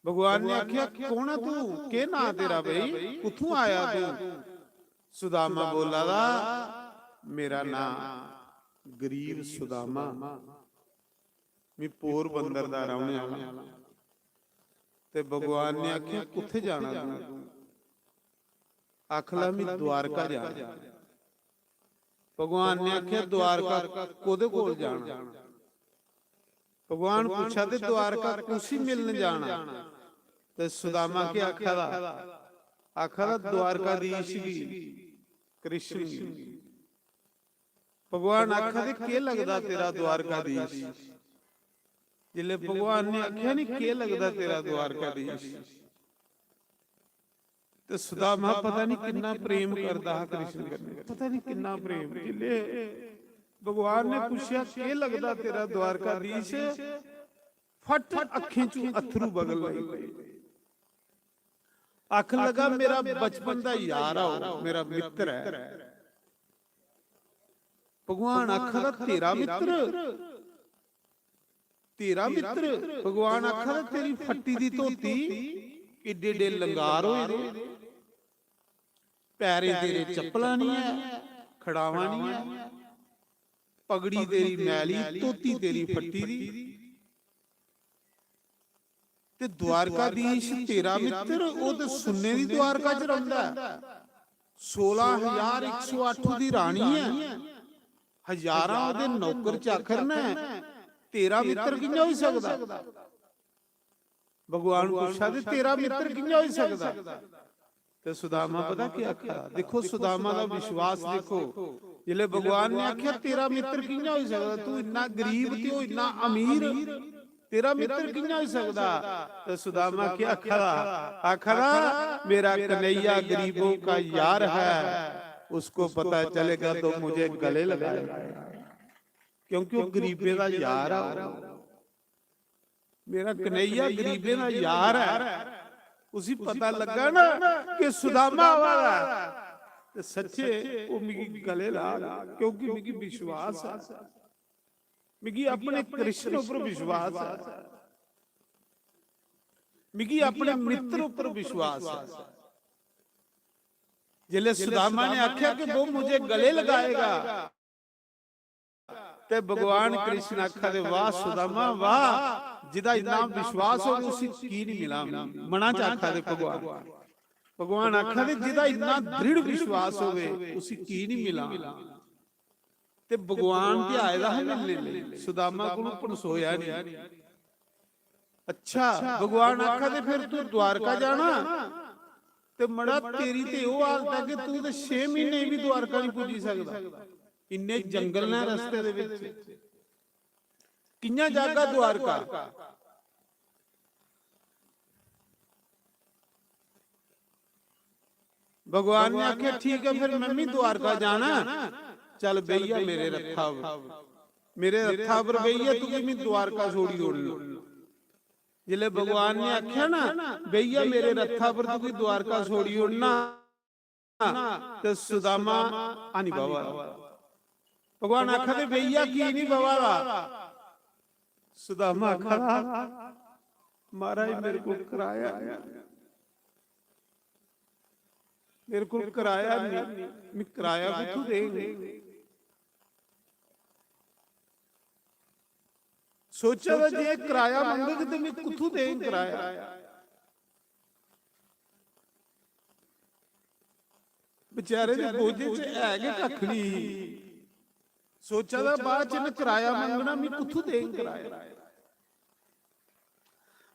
भगवान ने आख्या कौन आ तू के ना तेरा भाई कुथों आया तू सुदामा बोला दा मेरा नाम ਗਰੀਬ ਸੁਦਾਮਾ ਵੀ ਪੋਰਬੰਦਰ ਦਾ ਰਹਿਣ ਵਾਲਾ, ਤੇ ਭਗਵਾਨ ਨੇ ਆਖਿਆ ਕਿੱਥੇ ਜਾਣਾ ਤੂੰ? ਆਖਲਾ ਵੀ ਦਵਾਰਕਾ ਜਾਣਾ। ਭਗਵਾਨ ਨੇ ਆਖਿਆ ਦਵਾਰਕਾ ਕੋਦੇ ਕੋਲ ਜਾਣਾ? ਭਗਵਾਨ ਪੁੱਛਿਆ ਤੇ ਦਵਾਰਕਾ ਕੁਸੀ ਮਿਲਣ ਜਾਣਾ? ਤੇ ਸੁਦਾਮਾ ਕੀ ਆਖਦਾ ਦਵਾਰਕਾਧੀਸ਼ ਵੀ ਕ੍ਰਿਸ਼ਨ ਜੀ। ਭਗਵਾਨ ਆਖਦੇ ਕੀ ਲੱਗਦਾ ਤੇਰਾ ਦਵਾਰਕਾਧੀਸ਼? ਜਿਲੇ ਭਗਵਾਨ ਨੇ ਆਖਿਆ ਨਹੀਂ ਕੀ ਲੱਗਦਾ ਤੇਰਾ ਦਵਾਰਕਾਧੀਸ਼, ਤੇ ਸੁਦਾਮਾ ਪਤਾ ਨਹੀਂ ਕਿੰਨਾ ਪ੍ਰੇਮ ਕਰਦਾ ਹੈ ਕ੍ਰਿਸ਼ਨ ਕਰਨੇ, ਪਤਾ ਨਹੀਂ ਕਿੰਨਾ ਪ੍ਰੇਮ। ਜਿਲੇ ਭਗਵਾਨ ਨੇ ਪੁੱਛਿਆ ਕੀ ਲੱਗਦਾ ਤੇਰਾ ਦਵਾਰਕਾਧੀਸ਼, ਫਟ ਅੱਖਾਂ ਚੋਂ ਅਥਰੂ ਬਗਲ ਪਏ। ਅੱਖ ਲਗਾ ਮੇਰਾ ਬਚਪਨ ਦਾ ਯਾਰ ਆ, ਮੇਰਾ ਮਿੱਤਰ ਹੈ। ਭਗਵਾਨ ਆਖਦਾ ਤੇਰਾ ਮਿੱਤਰ? ਤੇਰਾ ਮਿੱਤਰ? ਭਗਵਾਨ ਆਖਦਾ ਤੇਰੀ ਫੱਟੀ ਦੀ ਧੋਤੀ ਏਡੇ ਏਡੇ ਲੰਗਾਰ ਹੋਏ ਨੇ, ਪੈਰੇ ਤੇਰੇ ਚੱਪਲਾਂ ਨਹੀਂ ਹੈ, ਖੜਾਵਾਂ ਨਹੀਂ ਹੈ, ਪਗੜੀ ਤੇਰੀ ਮੈਲੀ, ਧੋਤੀ ਤੇਰੀ ਫੱਟੀ ਦੀ, ਤੇ ਦਵਾਰਕਾਧੀਸ਼ ਤੇਰਾ ਮਿੱਤਰ? ਉਹ ਤੇ ਸੁੰਨੇ ਦੀ ਦਵਾਰਕਾ ਚ ਰਹਿੰਦਾ, 16108 ਦੀ ਰਾਣੀ ਹੈ, ਹਜ਼ਾਰਾਂ ਉਹਦੇ ਨੌਕਰ ਚਾਕਰ ਨੇ, ਤੇਰਾ ਮਿੱਤਰ ਕਿੰਨਾ ਹੋ ਸਕਦਾ? ਭਗਵਾਨ ਪੁੱਛਿਆ ਤੇ ਤੇਰਾ ਮਿੱਤਰ ਕਿੰਨਾ ਹੋ ਸਕਦਾ? ਤੇ ਸੁਦਾਮਾ ਪਤਾ ਕੀ ਆਖਿਆ? ਦੇਖੋ ਸੁਦਾਮਾ ਦਾ ਵਿਸ਼ਵਾਸ ਦੇਖੋ। ਜਿਲੇ ਭਗਵਾਨ ਨੇ ਆਖਿਆ ਤੇਰਾ ਮਿੱਤਰ ਕਿੰਨਾ ਹੋ ਸਕਦਾ? ਤੂੰ ਇੰਨਾ ਗਰੀਬ ਤੇ ਉਹ ਇੰਨਾ ਅਮੀਰ, तेरा मित्र कितना हो सकता? तो सुदामा क्या आखरा मेरा कन्हैया गरीबों का यार है, उसको पता चलेगा तो मुझे गले लगाएगा, क्योंकि वो गरीबे का यार है। मेरा कन्हैया गरीबे का यार है, उसी पता लगा ना कि सुदामा वाला तो सच्चे वो मिगी गले ला, क्योंकि मिगी विश्वास है, मिगी अपने कृष्ण ऊपर विश्वास है, मिगी अपने मित्र ऊपर विश्वास है। जिले सुदामा ने आख्या कि वो मुझे गले लगाएगा, ते भगवान कृष्ण आखा दे वाह सुदामा वाह, जिदा इतना विश्वास हो उसी की नहीं मिला मना चाखा दे भगवान। भगवान आखा दे जिदा इतना दृढ़ विश्वास होवे उसी की नहीं मिला, ते भगवान ते आएदा है मिलने। सुदामा को पनसोया नहीं। अच्छा भगवान आखा दे फिर तू द्वारका जाना, ते मड़ा तेरी ते वो हालत है कि तू ते 6 महीने भी द्वारका नहीं पुजी सकदा, इन्ने जंगल ने रस्ते दे विच, किन्ना जागा द्वारका। भगवान ने आख्या ठीक है फिर मैं भी द्वारका जाना, चल भैया मेरे रथा पर भैया तू भी द्वारका छोड़ी उड़ लो। जिले भगवान ने आख्या ना भैया मेरे रथा पर तू भी द्वारका छोड़ी उड़ना, तो सुदामा आनी बाबा। भगवान आखा दे भैया की नहीं बाबा। सुदामा आखा महाराज मेरे को कराया, मेरे को कराया नहीं, मैं कराया किथों देंगे। सोचा था जे किराया मंगोगे तो मैं किथों देंगे किराया। बेचारे दे बोझे च है गए कख नहीं, सोचा था बाद च किराया मंगना मैं किथों देंगे किराया।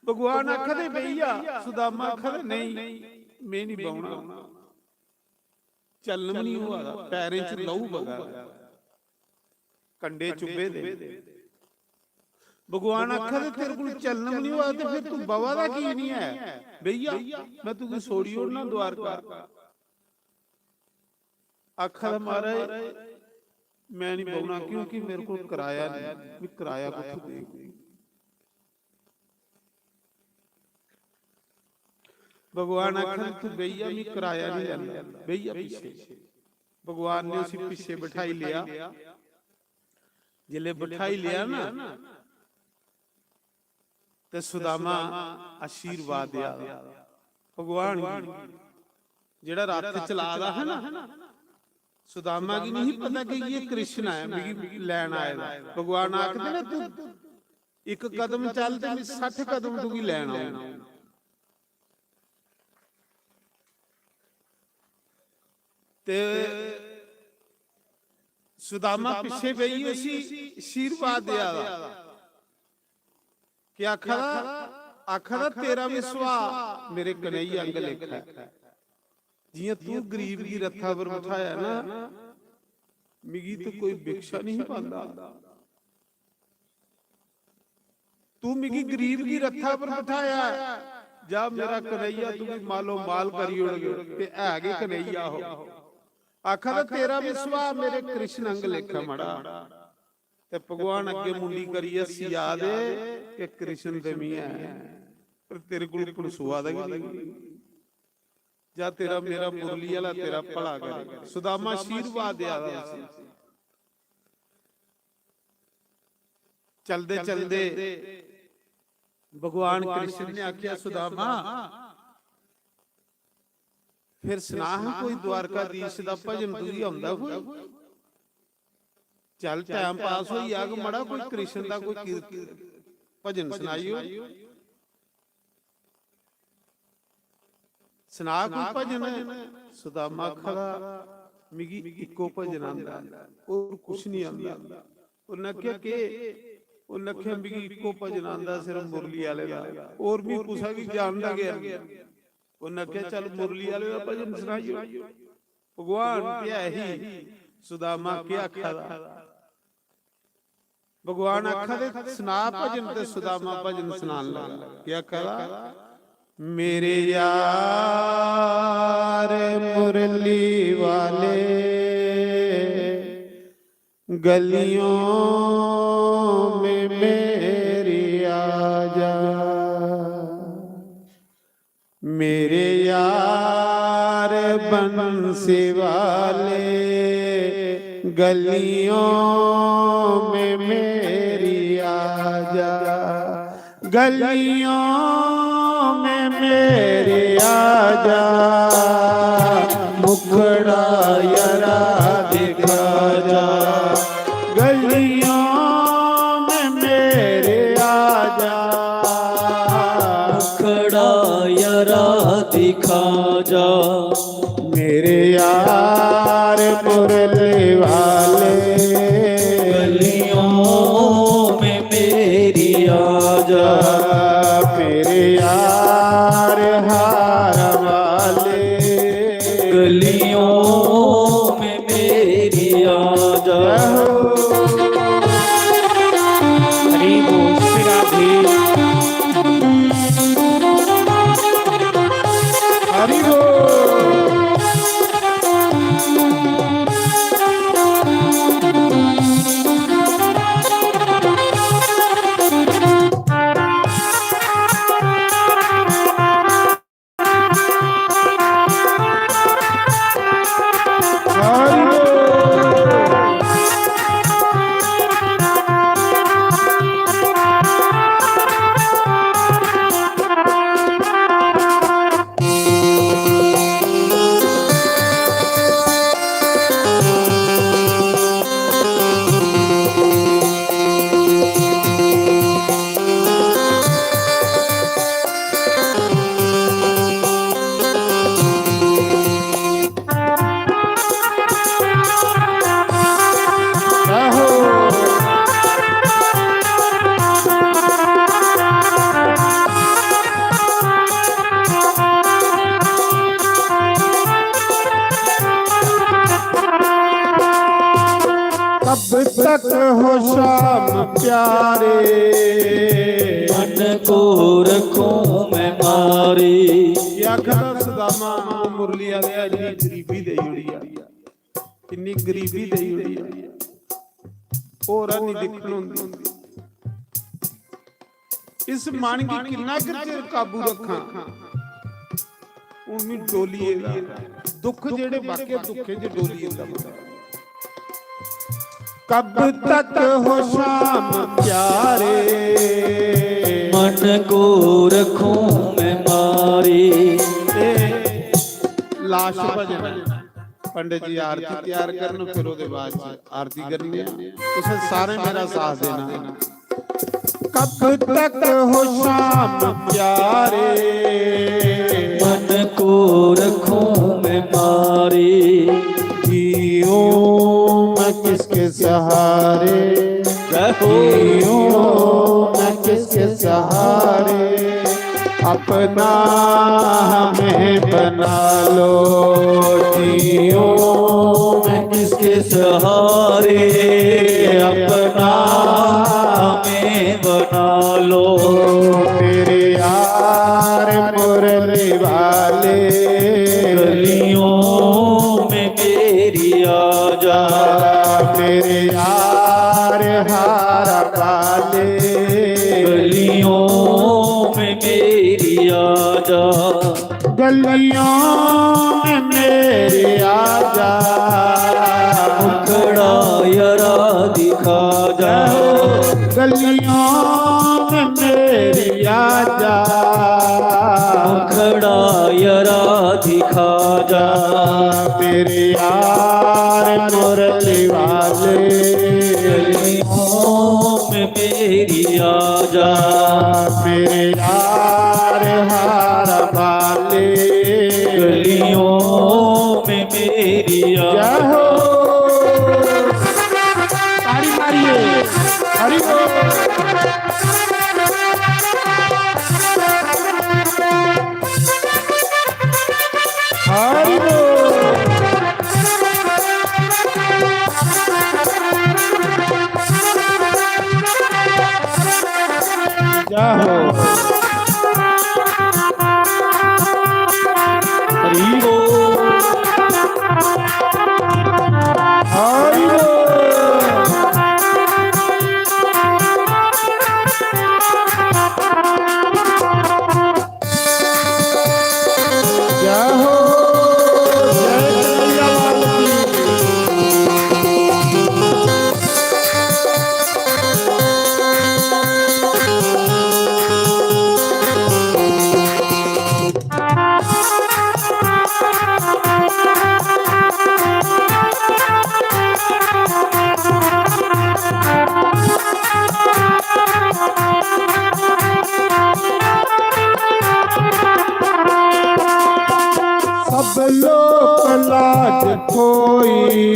भगवान आखा दे भैया, सुदामा आखा दे नहीं मैं नहीं बाउना, चलन नहीं हुआ, पैरें च लहू बगा, कंडे चुभे दे। भगवान आखा दे तेरे को चलन नहीं हुआ तो फिर तू बवा दा की नहीं है भैया, मैं तुझे छोड़ी उड़ना द्वारका। आखा दा महाराज मैं नहीं बाउना क्योंकि मेरे को किराया नहीं, मैं किराया किथों देंगे। भगवान आखा तू भैया मैं किराया नहीं लेना, भैया पीछे। भगवान ने उसी पीछे बिठाई लिया। जिले बिठाई लिया ना तो सुदामा आशीर्वाद दिया भगवान जेड़ा रथ चला रहा है ना, सुदामा की नहीं पता कि ये कृष्ण है, मिगी लैन आएगा। भगवान आखदे ना तू एक कदम चल ते 60 कदम तू भी लैन आऊं। ते सुदामा पिछे पई उसी आशीर्वाद दिया कि आखदा तेरा भी सुभाऽ मेरे कन्हैया अंग लेखा है। जियां तू गरीब की रथा पर बिठाया ना, मिगी तो कोई भिक्षा नहीं पांदा। तू मिगी गरीब की रथा पर बिठाया, जा मेरा कन्हैया तू भी मालो माल करी उड़ ते है गे कन्हैया हो। आखदा तेरा भी सुभाऽ मेरे कृष्ण अंग लेखा मड़ा। ते भगवान अगे मुंडी करिए सिया दे कि कृष्ण ते मी है, पर तेरे कोल पनसूआ दा भी नहीं। जा तेरा मेरा मुरली वाला तेरा भला करे। सुदामा आशीर्वाद दिया चलदे चलदे भगवान कृष्ण ने आख्या सुदामा फिर सुना कोई द्वारकाधीश दा भजन तुझी आंदा कोई? चल टाइम पास होई आग मड़ा कोई कृष्ण दा कोई भजन सुनाइयो, सुना कोई भजन। सुदामा खड़ा मिगी इको भजन आंदा और कुछ नहीं आंदा। उन्हें आख्या के उन्हें आख्या मिगी इको भजन आंदा सिर्फ मुरली वाले दा, और भी कुछ भी जानदा गया। उन्हें आख्या चल मुरली वाले दा भजन सुनाइयो। भगवान क्या ही सुदामा क्या आखा भगवान आखा दे सुना भजन ते सुदामा भजन सुनान लगा। क्या करा मेरे यार मुरली वाले गलियों में मेरी आजा, मेरे यार बंसी वाले गलियों में मेरी आजा, गलियों में मेरे आजा, मुखड़ा यरा दिखा जा, गलियों में मेरे आजा, मुखड़ा यरा दिखा जा, मेरे यार मुरली वाले गलियों में मेरी आजा, मेरे यार हार वाले गलियों में मेरी आजा। हरि बोल श्री राधे। हरि बोल। कब तक हो शाम प्यारे, मन को रखूं मैं मारी। क्या कहता सुदामा मुरली वाले इन्नी गरीबी दे जुड़ी आ, इन्नी गरीबी दे जुड़ी आ, और नहीं दिखण हुंदी। इस मन की किन्ना चिर काबू रखा, उन्हीं डोलीए दा दुख जेड़े वाकई दुखे च डोलीए दा। कब तक हो शाम प्यारे, मन को रखूं मैं मारी। लाश भजन पंडित जी आरती तैयार करन, फिर ओदे बाद आरती करनी है। तुसें सारे मेरा साथ देना। कब तक हो शाम प्यारे, मन को रखूं मैं मारे। जियो मैं किसके सहारे, जियो मैं किसके सहारे। अपना हमें बना लो, जियो मैं किसके सहारे, अपना हमें बना लो। मेरे यार मुरली वाले, गलियों में मेरी आजा। मेरे यार हारा वाले, गलियों में मेरी आजा। गलियों में मेरे आजा। मुखड़ा यरा दिखा जा, गलियों में मेरी आजा। मुखड़ा यरा दिखा जा। मेरे यार मुरली वाले, गलियों में मेरी आजा। मेरे यार हारा वाले, गलियों में मेरी आजा। जय हो। ताड़ी मारिए, हरि बोल। हरि बोल। जय हो। हरि बोल, हरि बोल। जय हो। जय कन्हैया लाल की। सब लोग लाज खोई,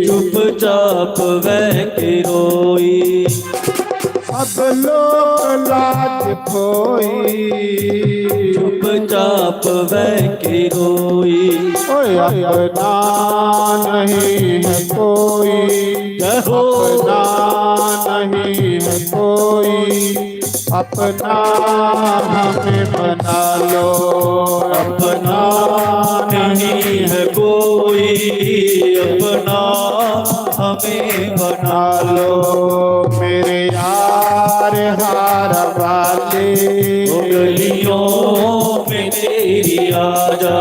चुपचाप वह के रोई। सब लोग लाज खोई। चुपचाप वह के रोई। ओए अपना नहीं है कोई, अपना नहीं है कोई। अपना हमें बना लो, अपना नहीं है कोई, अपना हमें बना बना लो। मेरे यार हारा वाले, गलियों में तेरी आजा।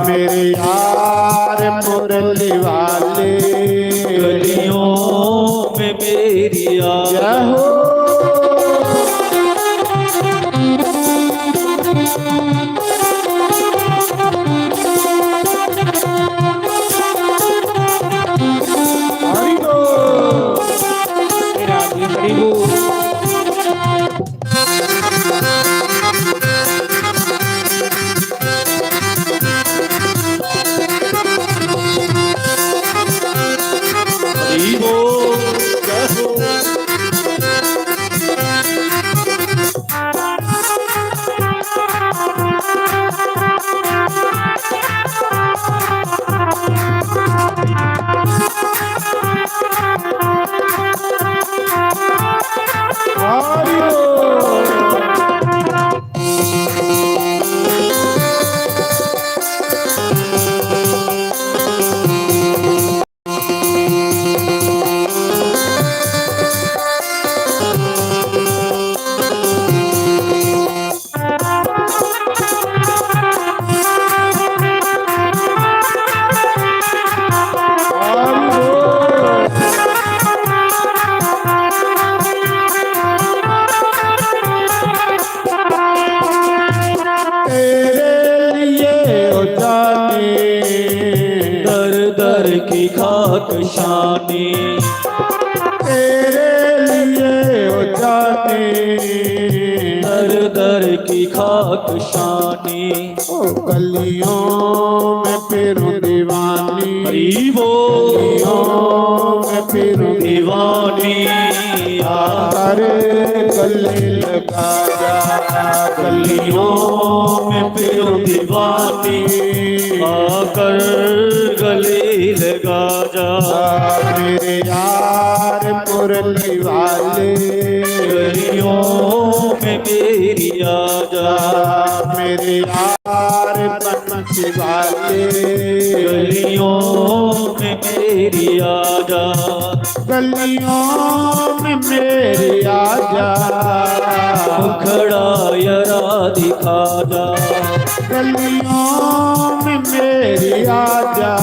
मेरे यार मुरली वाले, गलियों में मेरी आजा। जय हो। हरि बोल। हरि बोल। हरि बोल, जय हो। दर की खाक शानी, तेरे लिए हो जाने, दर दर की खाक शानी। ओ गलियों में फिरूं दीवानी, हरी वो गलियों में फिरूं दीवानी, आकर गले लगा जा, गलियों में फिरूं दीवानी, आकर गले लगा जा। मेरे यार मुरली वाले, गलियों में मेरी आजा, मेरे यार बंसी वाले, गलियों में मेरी आजा, गलियों में मेरी आजा, मुखड़ा यरा दिखा जा, गलियों में मेरी आजा,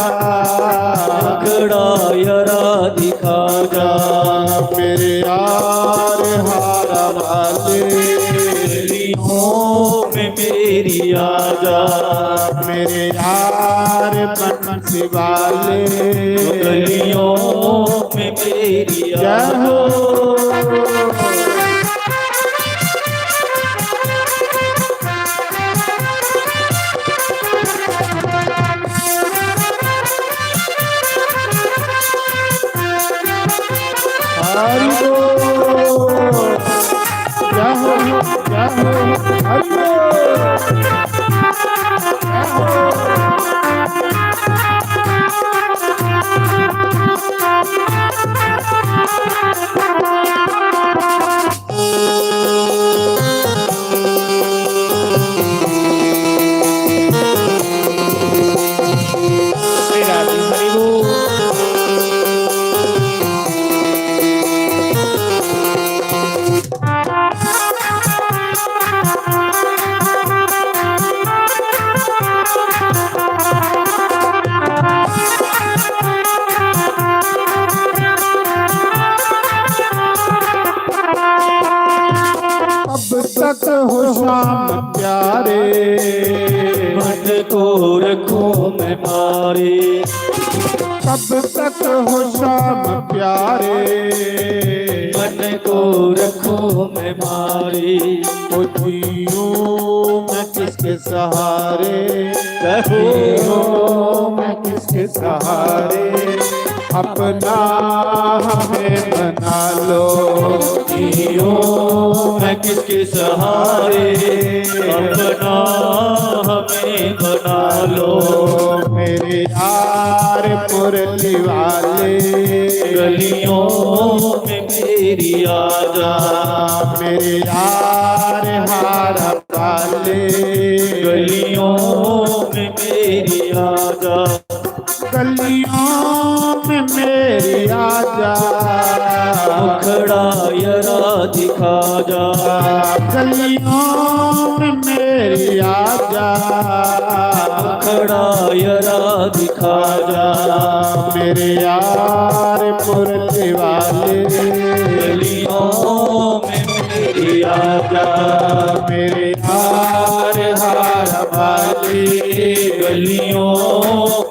मुखड़ा यरा दिखा जा। मेरे यार हारा वाले, गलियों में मेरी आजा, मेरे यार बंसी वाले, गलियों में मेरी जय आजा। हो। हरि बोल, जय हो, जय हो, हरि बोल, जय हो। तक हो शाम प्यारे, मन को रखूं मैं मारे, कब तक हो शाम प्यारे, मन को रखूं मैं मारे। ओ जियूं मैं किसके सहारे, कहो मैं किसके सहारे, अपना हमें बना लो, जियो मैं किसके सहारे, अपना हमें बना लो। मेरे यार मुरली वाले, गलियों में मेरी आजा, मेरे यार हारा वाले, गलियों में मेरी आजा, गलियों में मेरी आजा, मुखड़ा यरा दिखा जा, गलियों में मेरी आजा, मुखड़ा यरा दिखा जा। मेरे यार मुरली वाले, गलियों में मेरी आजा, मेरे यार हारा वाले, गलियों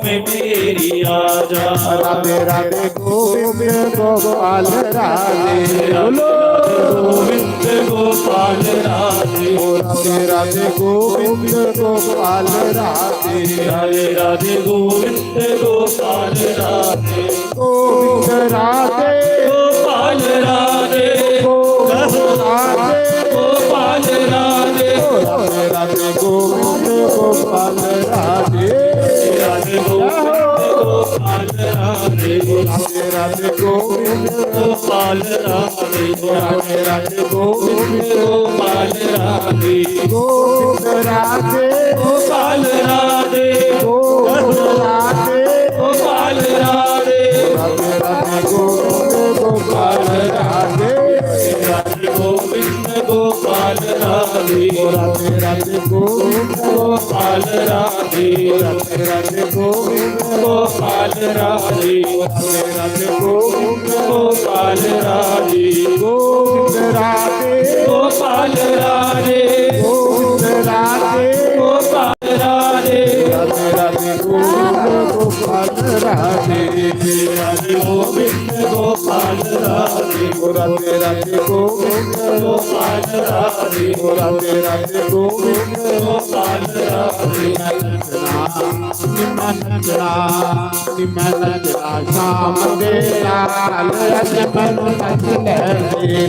में मेरी आजा। राधे राधे गोविंद गोपाल राधे, बोलो गोविंद गोपाल राधे, राधे राधे गोविंद गोपाल राधे, राधे राधे गोविंद गोपाल राधे, गोविंद राधे गोपाल राधे, गोविंद राधे, गोपाल राधे, राधे राधे गोविंद गोपाल राधे, राधे गोविंद गोपाल राधे, राधे राधे गोविंद गोपाल राधे, राधे राधे गोविंद गोपाल राधे, गोविंद राधे गोपाल राधे, गोविंद राधे, गोपाल राधे, राधे राधे गोविंद गोपाल राधे, राधे गोविंद गोपाल राधे, राधे राधे गोविंद गोपाल राधे, राधे राधे गोविंद गोपाल राधे, राधे राधे गोविंद गोपाल राधे, गोविंद राधे, गोपाल राधे, गोविंद राधे, गोपाल राधे, राधे राधे गोविंद गोपाल राधे, राधे गोविंद गोपाल राधे राधे राधे गोविंद गोपाल राधे राधे राधे गोविंद गोपाल राधे निमन जड़ा शाम दे लाल मन नचले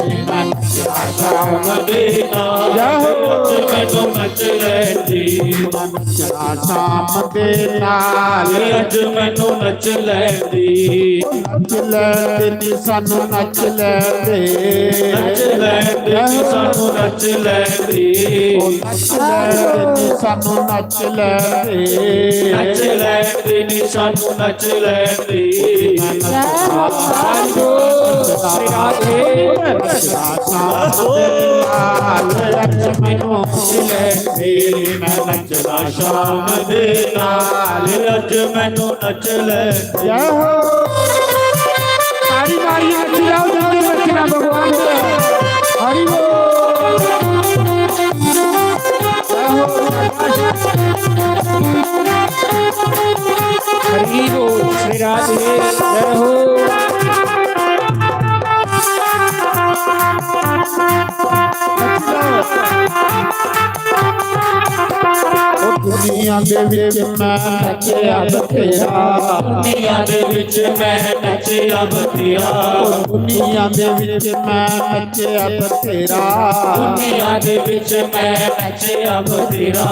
निमन शाम दे नाल मैनू नच लैंदी निमन जड़ा शाम दे लाल अज मैनू नच लैंदी नच ले नी सानू नच ले नच लैंदी सानू नच लैंदी नच ले नी सानू नच ले नच लैंदी नी सानू नच लैंदी मैं नचदा शाम दे नाल अज मैनू नच लैंदी सारी बारी नची जाओ जल्दी नचना भगवान हरि हरि बोल श्री राधे जय हो। दुनिया दे विच मैं नचया बथेरा दुनिया दे विच मैं नचया बथेरा दुनिया दे विच मैं नचया बथेरा दुनिया दे विच मैं नचया बथेरा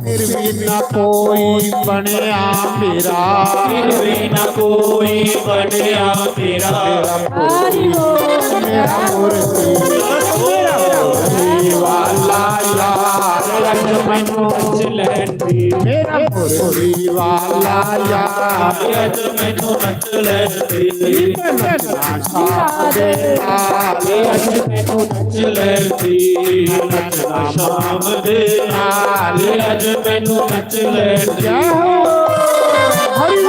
फिर भी ना कोई बनया मेरा फिर भी ना कोई बनया तेरा मेरा मुर्गी वाला यार अज मैनू नच लैंदी मेरा मुर्गी वाला यार अज मैनू नच लैंदी सादे अज मैनू नच लैंदी नचदा शाम दे नाल अज मैनू नच लैंदी हरि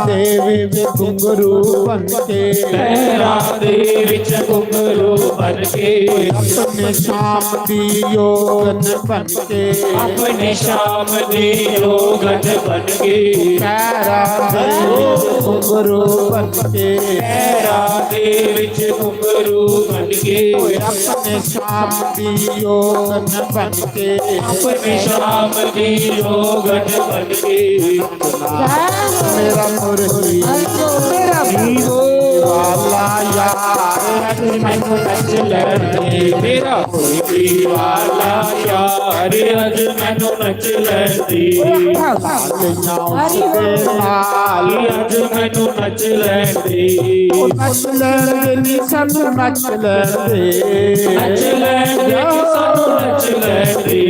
देवी घुंगरू बन के पैरा दे विच घुंगरू बन के अपने शाम दी योगन बन के अपने शाम दी योगन बन के पैरा देवी घुंगरू बन के पैरा दे विच घुंगरू बन के अपने शाम दी योगन बन के अपने शाम दी योगन बन के मेरा मुर्गी मेरा वाला यार अज मैनू नच लैंदी मेरा मुर्गी वाला यार अज मैनू नच लैंदी नाल अज मैनू नच लैंदी नच लेंदे नी सानू नच लेंदे नच लैंदी सानू नच लैंदी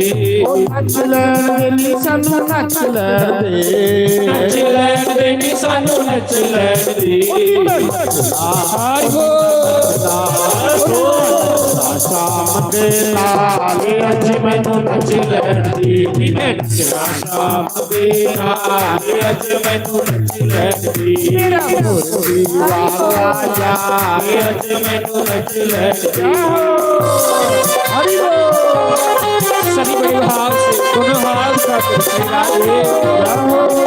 नच लेंदे नी सानू नच लेंदे नच लैंदी नी सानू नच लैंदी शाम दे नाल अज मैनू नच लैंदी नचदा शाम दे नाल अज मैनू नच लैंदी मेरा मुर्गी वाला यार अज मैनू नच लैंदी हरि सभी बड़े भाग से दोनों हाथ उठाकर श्री राधे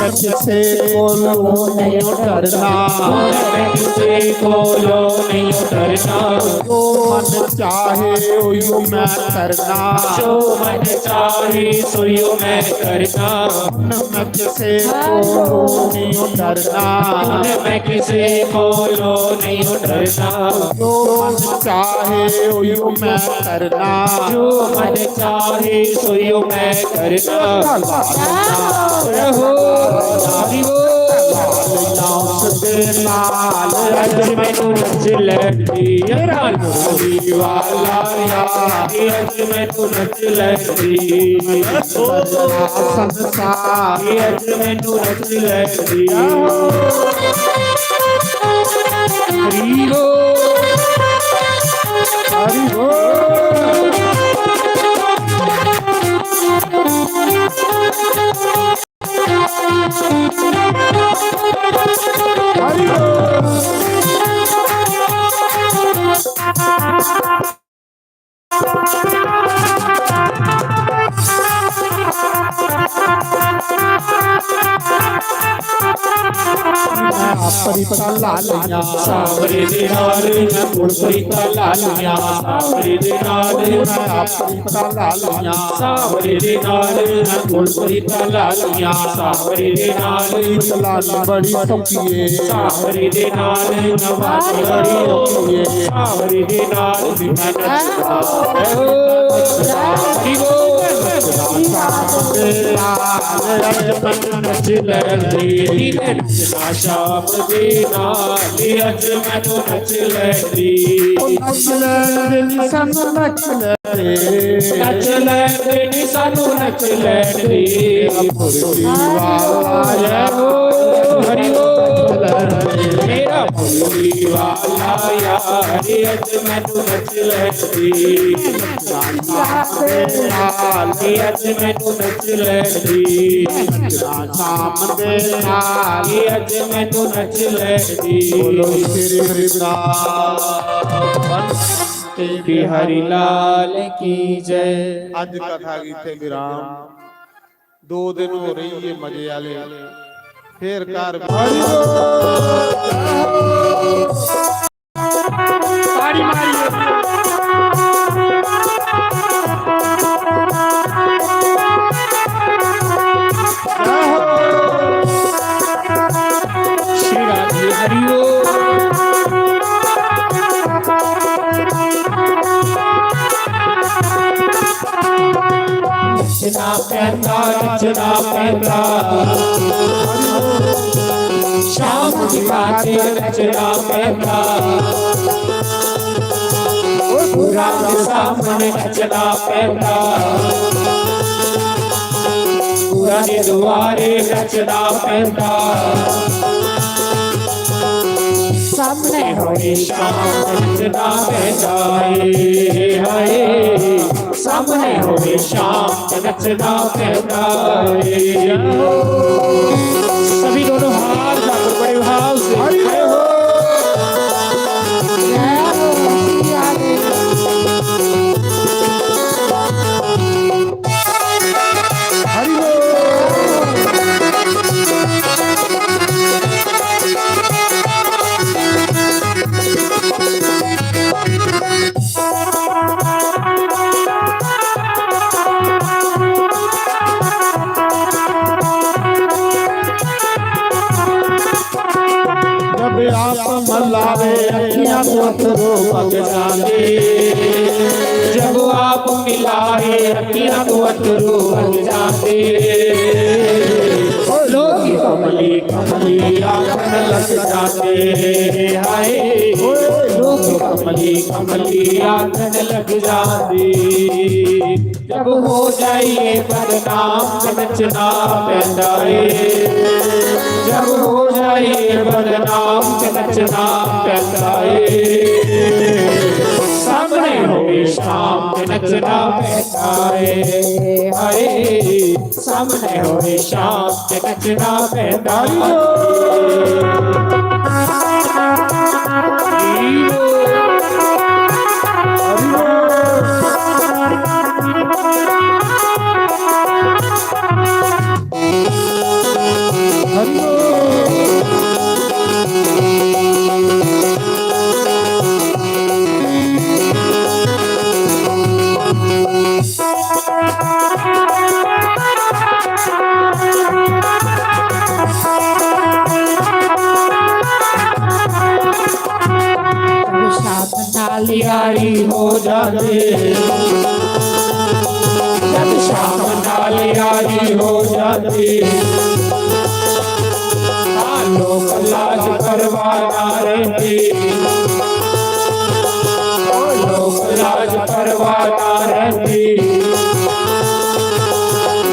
मैं किसे कोलो नहीं डरना, मैं किसे कोलो नहीं डरना। जो मन चाहे ओयो मैं करना, जो मन चाहे सोयो मैं करना। मैं किसे कोलो नहीं डरना, मैं किसे कोलो नहीं डरना। जो मन चाहे ओयो मैं करना, जो मन चाहे सोयो मैं करना। अज मैनू नच लैंदी वाला यार, अज मैनू नच लैंदी संसार, अज मैनू नच लैंदी। हरि बोल हरि बोल। परिता लालिया सावरे दे नाल मैं मुड़ परिता लालिया, सावरे दे नाल मैं परिता लालिया, सावरे दे नाल मैं मुड़ परिता लालिया, सावरे दे नाल लाली बड़ी सौखीए, सावरे दे नाल नवाज बड़ी औखीए, सावरे दे नाल मैं नचदा नच लैंदी नचना शाम दे नाल, अज मैनू नच लैंदी। नच लैंदी सानू नच लैंदी, नच लैंदी नी सानू नच लैंदी। मुरली वाला हो हरि बोल, मेरा मुरली वाला यार, अज मैनू नच लैंदी। अज मैनू नच लैंदी शाम दे नाल, अज मैनू नच लैंदी। बोलो श्री वृंदावन बिहारी लाल की जय। ਅੱਜ ਕਥਾ ਕੀਤੇ ਵਿਰਾਮ 2 ਦਿਨ ਹੋ ਰਹੀ ਹੈ ਮਜ਼ੇ ਵਾਲੇ, ਫੇਰ ਕਰ हरि ताड़ी मारिए। श्री राधे हरि नचना पैंदा नचना पैंदा, शाम की बातें नचना पैंदा। पूरा के सामने नचना पैंदा, पूरा के द्वारे नचना पैंदा। सामने होए शाम नचना पैंदा हाय, सामने होए शाम नचना पैंदा। सभी दोनों हाथ जाकर बड़े भाव से खड़े हो। आप मलावे अखियां को अथरू पग जाने, जब आप मिलाए अखियां को अथरू पग जाते। लोग कमली कमली आंखन लग जाते हाय, लोग कमली कमली आंखन लग जाते। जब हो जाइए बदनाम नचना पैंदा है, जब हो जाइए बदनाम नचना पैंदा है। सामने होए शाम नचना पैंदा है हाय, सामने होए शाम नचना पैंदा है। जाते। जब शाम नाल यारी हो जाती, लोक लाज परवाह ना रहती, लोक लाज परवाह ना रहती।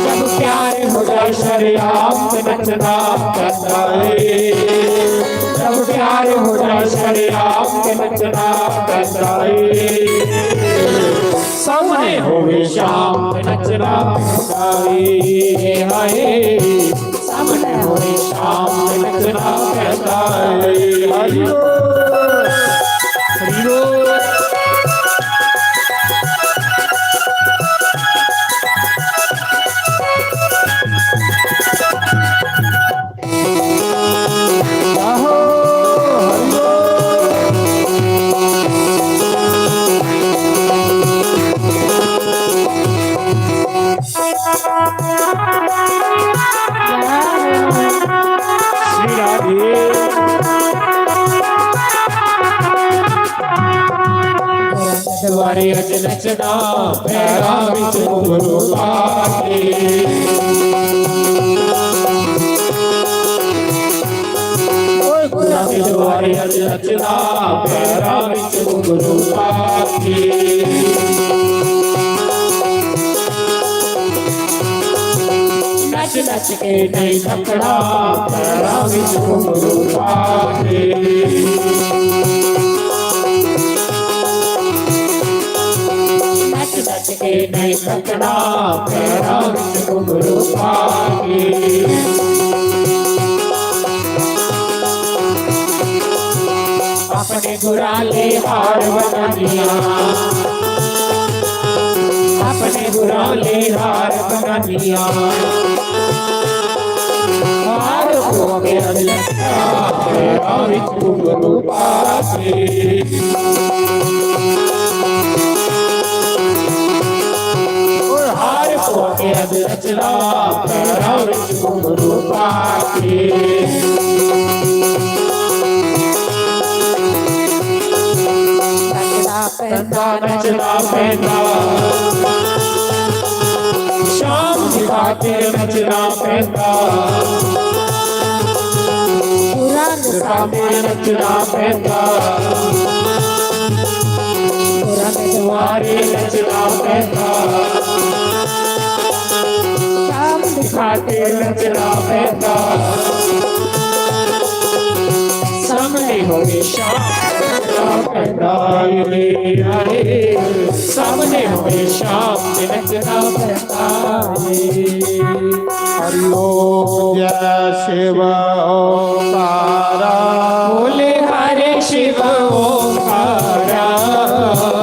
जब प्यार हो जाए शरियाम पे नचना पैदा है, जब प्यार हो जाए शरियाम पे नचना पैदा है। सामने होवे शाम पे नचना पैदा है, हाय सामने होवे शाम पे नचना पैदा है। हरि बोल हरि बोल। द्वारे अज नचना पैरा विच घुंघरू पाके, द्वारे अज नचना पैरा विच घुंघरू पाके। नच नच के नहीं थकना पैरा विच घुंघरू पाके। नच के नहीं थकना पैरा विच घुंघरू पाके। अपने गुराले हार बनानिया, अपने गुराले हार बनानिया। हार हो गया पैरा विच घुंघरू पाके। अज रचना पैरा विच घुंघरू पाके। नचना पैदा शाम दिखा के नचना पैदा, नचना पैदा तुम्हारे नचना पैदा। दिखाते नचना पैदा, सामने होगी शाम पैदा रे, सामने होगी शाम नचना पैदा रे। हरि ओम जय शिव ओंकारा, बोले हरे शिव ओंकारा।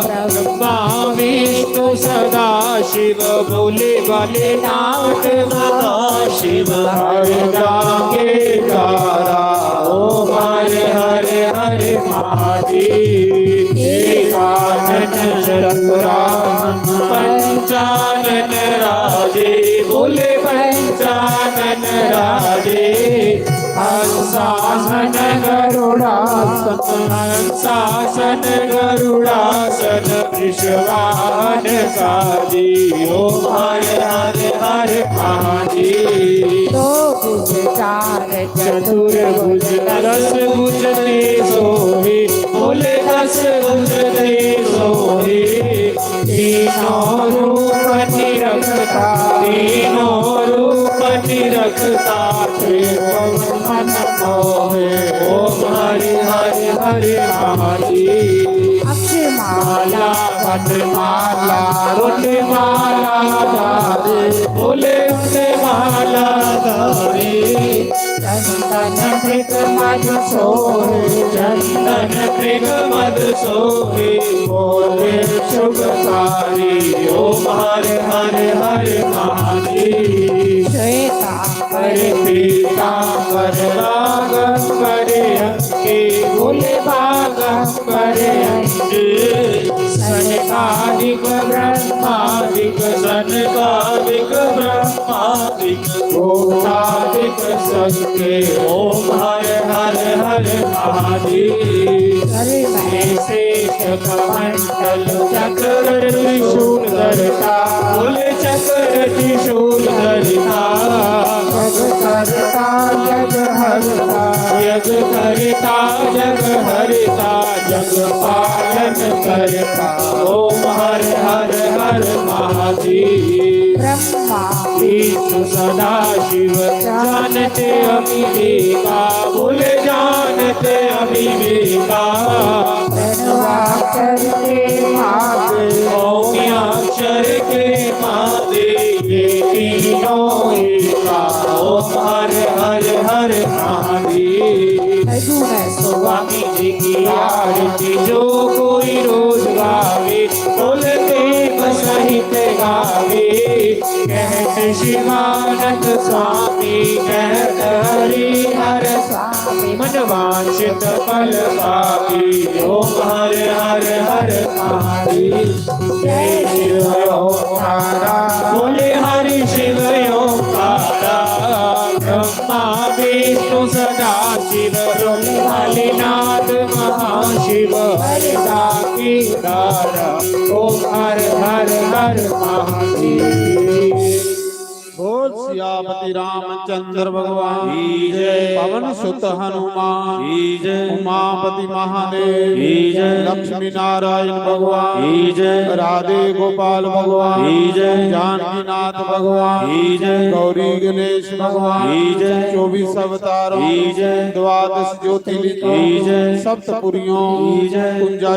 ब्रह्मा विष्णु सदा शिव, बोले वाले नाथ महा शिव। हरे जागे तारा ओम हरे हरे हरे महादेव। एकानन शतराम पंचानन राजे, बोले पंचानन राजे। हंसासन गरुड़ासन, हंसासन गरुड़ासन विश्वान काजी। ओम हरे हरे हरे महादेव। दो भुज चार चतुर्भुज, दस भुज ते सोहे, बोले दस भुज ते सोहे। तीनों रूप निरखता, तीनों रूप निरखता, मन मोहे। ओम हरे हरे हरे महादेव। माला वनमाला रुणमाला धारे, बोले माला धारे। चंदन मृग मद सोहे, चंदन मृग मद सोहे, बोले शुभकारी। ओम हरे हरे हरे महादेव। श्वेतांबर पीतांबर बागंबर अंगे, बोले बागंबर अंगे। सनकादिक ब्रह्मादिक, सनकादिक ब्रह्मा सात्विक भोक्तादिक सबके ओम हर हर हर महादेव शेष कमंडल चक्र त्रिशूल धरता कुल चक्र त्रिशूल धरता जग हरता यज्ञ करता जग हरता जग पालन करता ओम हर हर हर महादेव ब्रह्मा विष्णु सदा शिव जानते अविवेका भूल जानते अविवेका प्रणवाक्षर के महादेव ओम्याक्षर के महादेव ये तीनों एका ओम हर हर हर महादेव स्वामी जी की आरती जो कोई रोज गावे बोलते सहित गावे कहते शिवानंद स्वामी कहत हरि हर स्वामी मनवांचित फल पावे ओम हर हर हर महादेव जय शिव ओंकारा बोले हरि शिव ओंकारा ब्रह्मा विष्णु सदा शिव भोलेनाथ महाशिव हरिदा की दारा ओम हर हर हर महादेव बोल सियापति रामचंद्र भगवान की जय। पवन सुत हनुमान की जय। उमापति महादेव की जय। लक्ष्मी नारायण भगवान की जय। राधे गोपाल भगवान की जय। जानकीनाथ भगवान की जय। गौरी गणेश भगवान की जय। 24 अवतारों की जय। द्वादश ज्योतिर्लिंगों की जय। सप्तपुरियों की जय। कुंजा